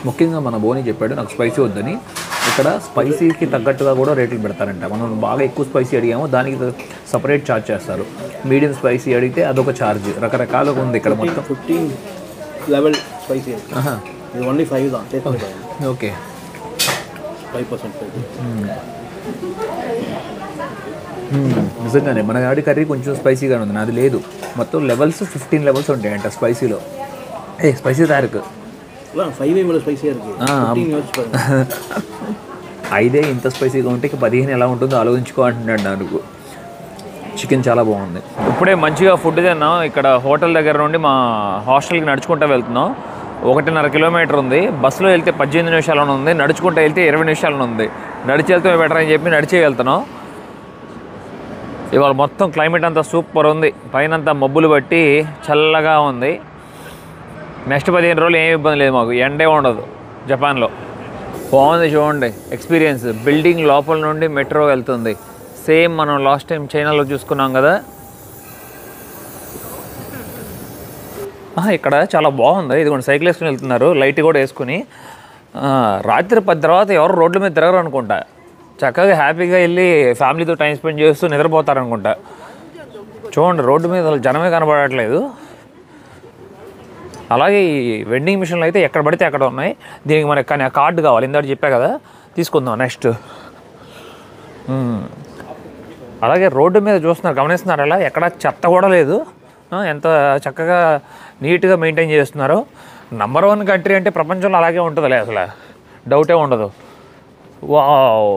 ముఖ్యంగా మన బోని చెప్పాడు నాకు స్పైసీ వద్దని. ఇక్కడ స్పైసీకి తగ్గట్టుగా కూడా రేట్లు పెడతారంట. మనం బాగా ఎక్కువ స్పైసీ అడిగామో దానికి సపరేట్ ఛార్జ్ చేస్తారు. మీడియం స్పైసీ అడిగితే అదొక ఛార్జ్. రకరకాలుగా ఉంది ఇక్కడ మొత్తం. 15 లెవెల్ స్పైసీ. ఇది ఓన్లీ 5 దా. ఓకే, 5%. నిజంగానే మన ఆడి కర్రీ కొంచెం స్పైసీగానే ఉంది, నాది లేదు. మొత్తం లెవెల్స్ 15 లెవెల్స్ ఉంటాయంట స్పైసీలో. స్పైసీ తారకు 5 ఇవ్వలేదు స్పైసీ ఇருக்கு. 5 ఇంత స్పైసీగా ఉంటే 15 ఎలా ఉంటుందో ఆలోచించుకో అంటున్నాడు నాకు. చికెన్ చాలా బాగుంది. ఇప్పుడే మంచిగా ఫుడ్ తిన్నాం. ఇక్కడ హోటల్ దగ్గర నుండి మా హాస్టల్కి నడుచుకుంటూ వెళ్తున్నాం. 1.5 కిలోమీటర్ ఉంది. బస్సులో వెళ్తే 18 నిమిషాలను ఉంది, నడుచుకుంటూ వెళ్తే 20 నిమిషాలను ఉంది. నడిచి వెళ్తే బెటర్ అని చెప్పి నడిచే వెళ్తున్నాం. ఇవాళ మొత్తం క్లైమేట్ అంతా సూపర్ ఉంది. పైనంతా మబ్బులు బట్టి చల్లగా ఉంది. నెక్స్ట్ 15 రోజులు ఏమి ఇబ్బంది లేదు మాకు, ఎండే ఉండదు జపాన్లో. బాగుంది చూడండి ఎక్స్పీరియన్స్. బిల్డింగ్ లోపల నుండి మెట్రో వెళ్తుంది. సేమ్ మనం లాస్ట్ టైం చైనాలో చూసుకున్నాం కదా. ఇక్కడ చాలా బాగుంది. ఇదిగోండి సైకిల్ వేసుకుని వెళ్తున్నారు, లైట్ కూడా వేసుకుని. రాత్రి 10 తర్వాత ఎవరు రోడ్ల మీద తిరగరు అనుకుంటా. చక్కగా హ్యాపీగా వెళ్ళి ఫ్యామిలీతో టైం స్పెండ్ చేస్తూ నిద్రపోతారనుకుంటా. చూడండి రోడ్డు మీద జనమే కనబడట్లేదు. అలాగే ఈ వెండింగ్ మిషన్లు అయితే ఎక్కడ పడితే అక్కడ ఉన్నాయి. దీనికి మనకి కానీ ఆ కార్డు కావాలి, ఇందాక చెప్పా కదా, తీసుకుందాం నెక్స్ట్. అలాగే రోడ్డు మీద చూస్తున్నారు, గమనిస్తున్నారు అలా ఎక్కడ చెత్త కూడా లేదు. ఎంత చక్కగా నీట్గా మెయింటైన్ చేస్తున్నారు. నంబర్ 1 కంట్రీ అంటే ప్రపంచంలో అలాగే ఉంటుందిలే, అసలు డౌటే ఉండదు. వావ్,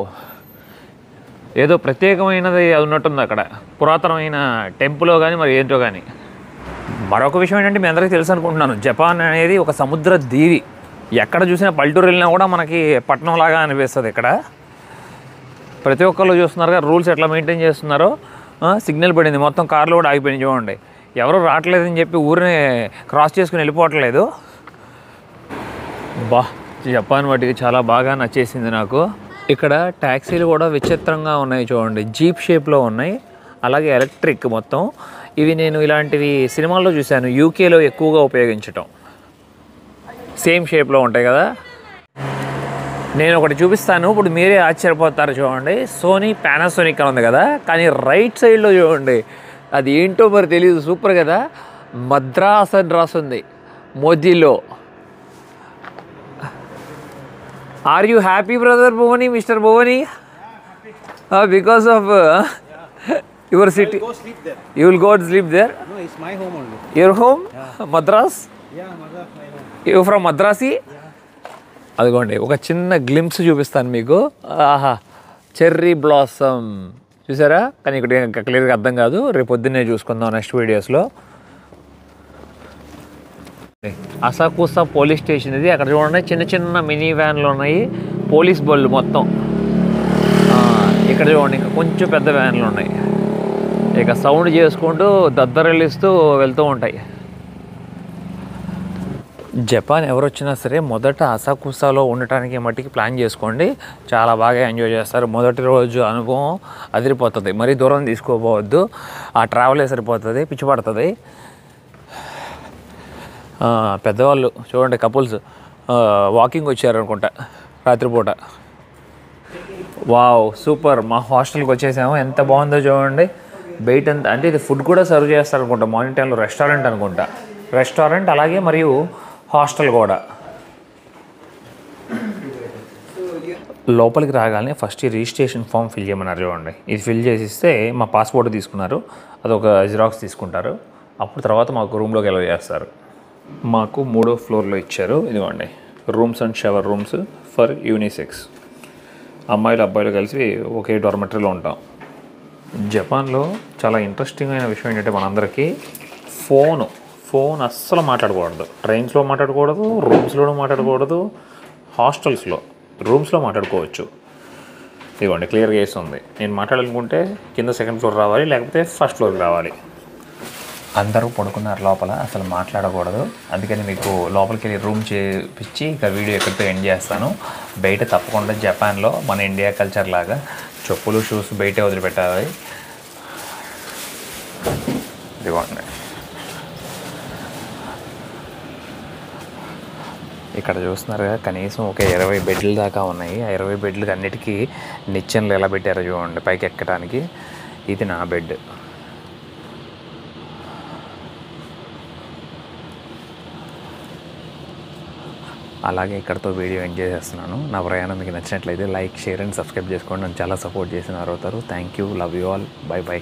ఏదో ప్రత్యేకమైనది ఉన్నట్టుంది అక్కడ, పురాతనమైన టెంపులో కానీ మరి ఏంటో కానీ. మరొక విషయం ఏంటంటే మీ అందరికీ తెలుసు అనుకుంటున్నాను, జపాన్ అనేది ఒక సముద్ర దీవి. ఎక్కడ చూసినా పల్లెటూరు వెళ్ళినా కూడా మనకి పట్టణంలాగా అనిపిస్తుంది. ఇక్కడ ప్రతి ఒక్కళ్ళు చూస్తున్నారుగా రూల్స్ ఎట్లా మెయింటైన్ చేస్తున్నారో. సిగ్నల్ పడింది, మొత్తం కార్లు కూడా ఆగిపోయినాయి చూడండి. ఎవరు రావట్లేదని చెప్పి ఊరిని క్రాస్ చేసుకుని వెళ్ళిపోవట్లేదు. జపాన్ వాటికి చాలా బాగా నచ్చేసింది నాకు. ఇక్కడ ట్యాక్సీలు కూడా విచిత్రంగా ఉన్నాయి చూడండి, జీప్ షేప్లో ఉన్నాయి. అలాగే ఎలక్ట్రిక్ మొత్తం. ఇవి నేను ఇలాంటివి సినిమాల్లో చూశాను, యూకేలో ఎక్కువగా ఉపయోగించటం. సేమ్ షేప్లో ఉంటాయి కదా. నేను ఒకటి చూపిస్తాను, ఇప్పుడు మీరే ఆశ్చర్యపోతారు చూడండి. సోనీ పానాసోనిక్ అని ఉంది కదా, కానీ రైట్ సైడ్లో చూడండి, అది ఏంటో మరి తెలియదు, సూపర్ కదా. మద్రాస్ అని రాస్తుంది మోదీలో. Are you happy brother Bhuvani, mister Bhuvani? Because of your city you will go sleep there. No, it's my home only. Your home Madras? Yeah, Madras, my home. You from Madrasi? అదిగోండి ఒక చిన్న గ్లింప్స్ చూపిస్తాను మీకు. ఆహా, చెర్రీ బ్లాసమ్ చూసారా? కానీ ఇక్కడ ఇంకా క్లియర్గా అర్థం కాదు, రేపు పొద్దున్నే చూసుకుందాం నెక్స్ట్ వీడియోస్లో. అసాకుసా పోలీస్ స్టేషన్ ఇది. అక్కడ చూడండి చిన్న చిన్న మినీ వ్యాన్లు ఉన్నాయి, పోలీస్ బళ్ళు మొత్తం. ఇక్కడ చూడండి ఇంకా కొంచెం పెద్ద వ్యాన్లు ఉన్నాయి. ఇక సౌండ్ చేసుకుంటూ దద్దరిల్లిస్తూ వెళ్తూ ఉంటాయి. జపాన్ ఎవరు వచ్చినా సరే మొదట అసాకుసాలో ఉండటానికి మట్టికి ప్లాన్ చేసుకోండి, చాలా బాగా ఎంజాయ్ చేస్తారు. మొదటి రోజు అనుభవం అదిరిపోతుంది. మరీ దూరం తీసుకోపోవద్దు, ఆ ట్రావెలే సరిపోతుంది, పిచ్చి పడుతుంది. పెద్దవాళ్ళు చూడండి, కపుల్స్ వాకింగ్ వచ్చారు అనుకుంటా రాత్రిపూట. Wow super. మా హాస్టల్కి వచ్చేసాము. ఎంత బాగుందో చూడండి. బయట అంతా అంటే ఇది ఫుడ్ కూడా సర్వ్ చేస్తారు అనుకుంటా. మార్నింగ్ టైంలో రెస్టారెంట్ అనుకుంటా. రెస్టారెంట్ అలాగే మరియు హాస్టల్ కూడా. లోపలికి రాగానే ఫస్ట్ ఈ రిజిస్ట్రేషన్ ఫామ్ ఫిల్ చేయమన్నారు చూడండి. ఇది ఫిల్ చేసిస్తే మా పాస్పోర్ట్ తీసుకున్నారు, అదొక జిరాక్స్ తీసుకుంటారు. అప్పుడు తర్వాత మాకు రూమ్లోకి ఎలా చేస్తారు. మాకు 3వ ఫ్లోర్లో ఇచ్చారు. ఇదిగోండి rooms and shower rooms for unisex. అమ్మాయిలు అబ్బాయిలు కలిసి ఒకే డార్మెటరీలో ఉంటాం. జపాన్లో చాలా ఇంట్రెస్టింగ్ అయిన విషయం ఏంటంటే మనందరికీ ఫోన్ అస్సలు మాట్లాడకూడదు. ట్రైన్స్లో మాట్లాడకూడదు, రూమ్స్లోనూ మాట్లాడకూడదు, హాస్టల్స్లో రూమ్స్లో మాట్లాడుకోవచ్చు. ఇదిగోండి క్లియర్గా వేస్తుంది. నేను మాట్లాడాలనుకుంటే కింద 2nd ఫ్లోర్ రావాలి, లేకపోతే 1st ఫ్లోర్కి రావాలి. అందరూ పడుకున్నారు లోపల, అసలు మాట్లాడకూడదు. అందుకని మీకు లోపలికి వెళ్ళి రూమ్ చేపించి ఇక వీడియో ఎక్కడితో ఎండ్ చేస్తాను. బయట తప్పకుండా జపాన్లో మన ఇండియా కల్చర్ లాగా చెప్పులు షూస్ బయటే వదిలిపెట్టాలి. ఇదిగోండి ఇక్కడ చూస్తున్నారు కదా, కనీసం ఒక 20 బెడ్ల దాకా ఉన్నాయి. ఆ 20 బెడ్లకి అన్నిటికీ నిచ్చెనలు ఎలా పెట్టారో చూడండి పైకి ఎక్కడానికి. ఇది నా బెడ్. అలాగే ఇక్కడతో వీడియో ఎండ్ చేసేస్తున్నాను. నా ప్రయాణం మీకు నచ్చినట్లయితే లైక్, షేర్ అండ్ సబ్స్క్రైబ్ చేసుకోండి. నన్ను చాలా సపోర్ట్ చేసిన వారు అవుతారు. Thank you, love you all, by by.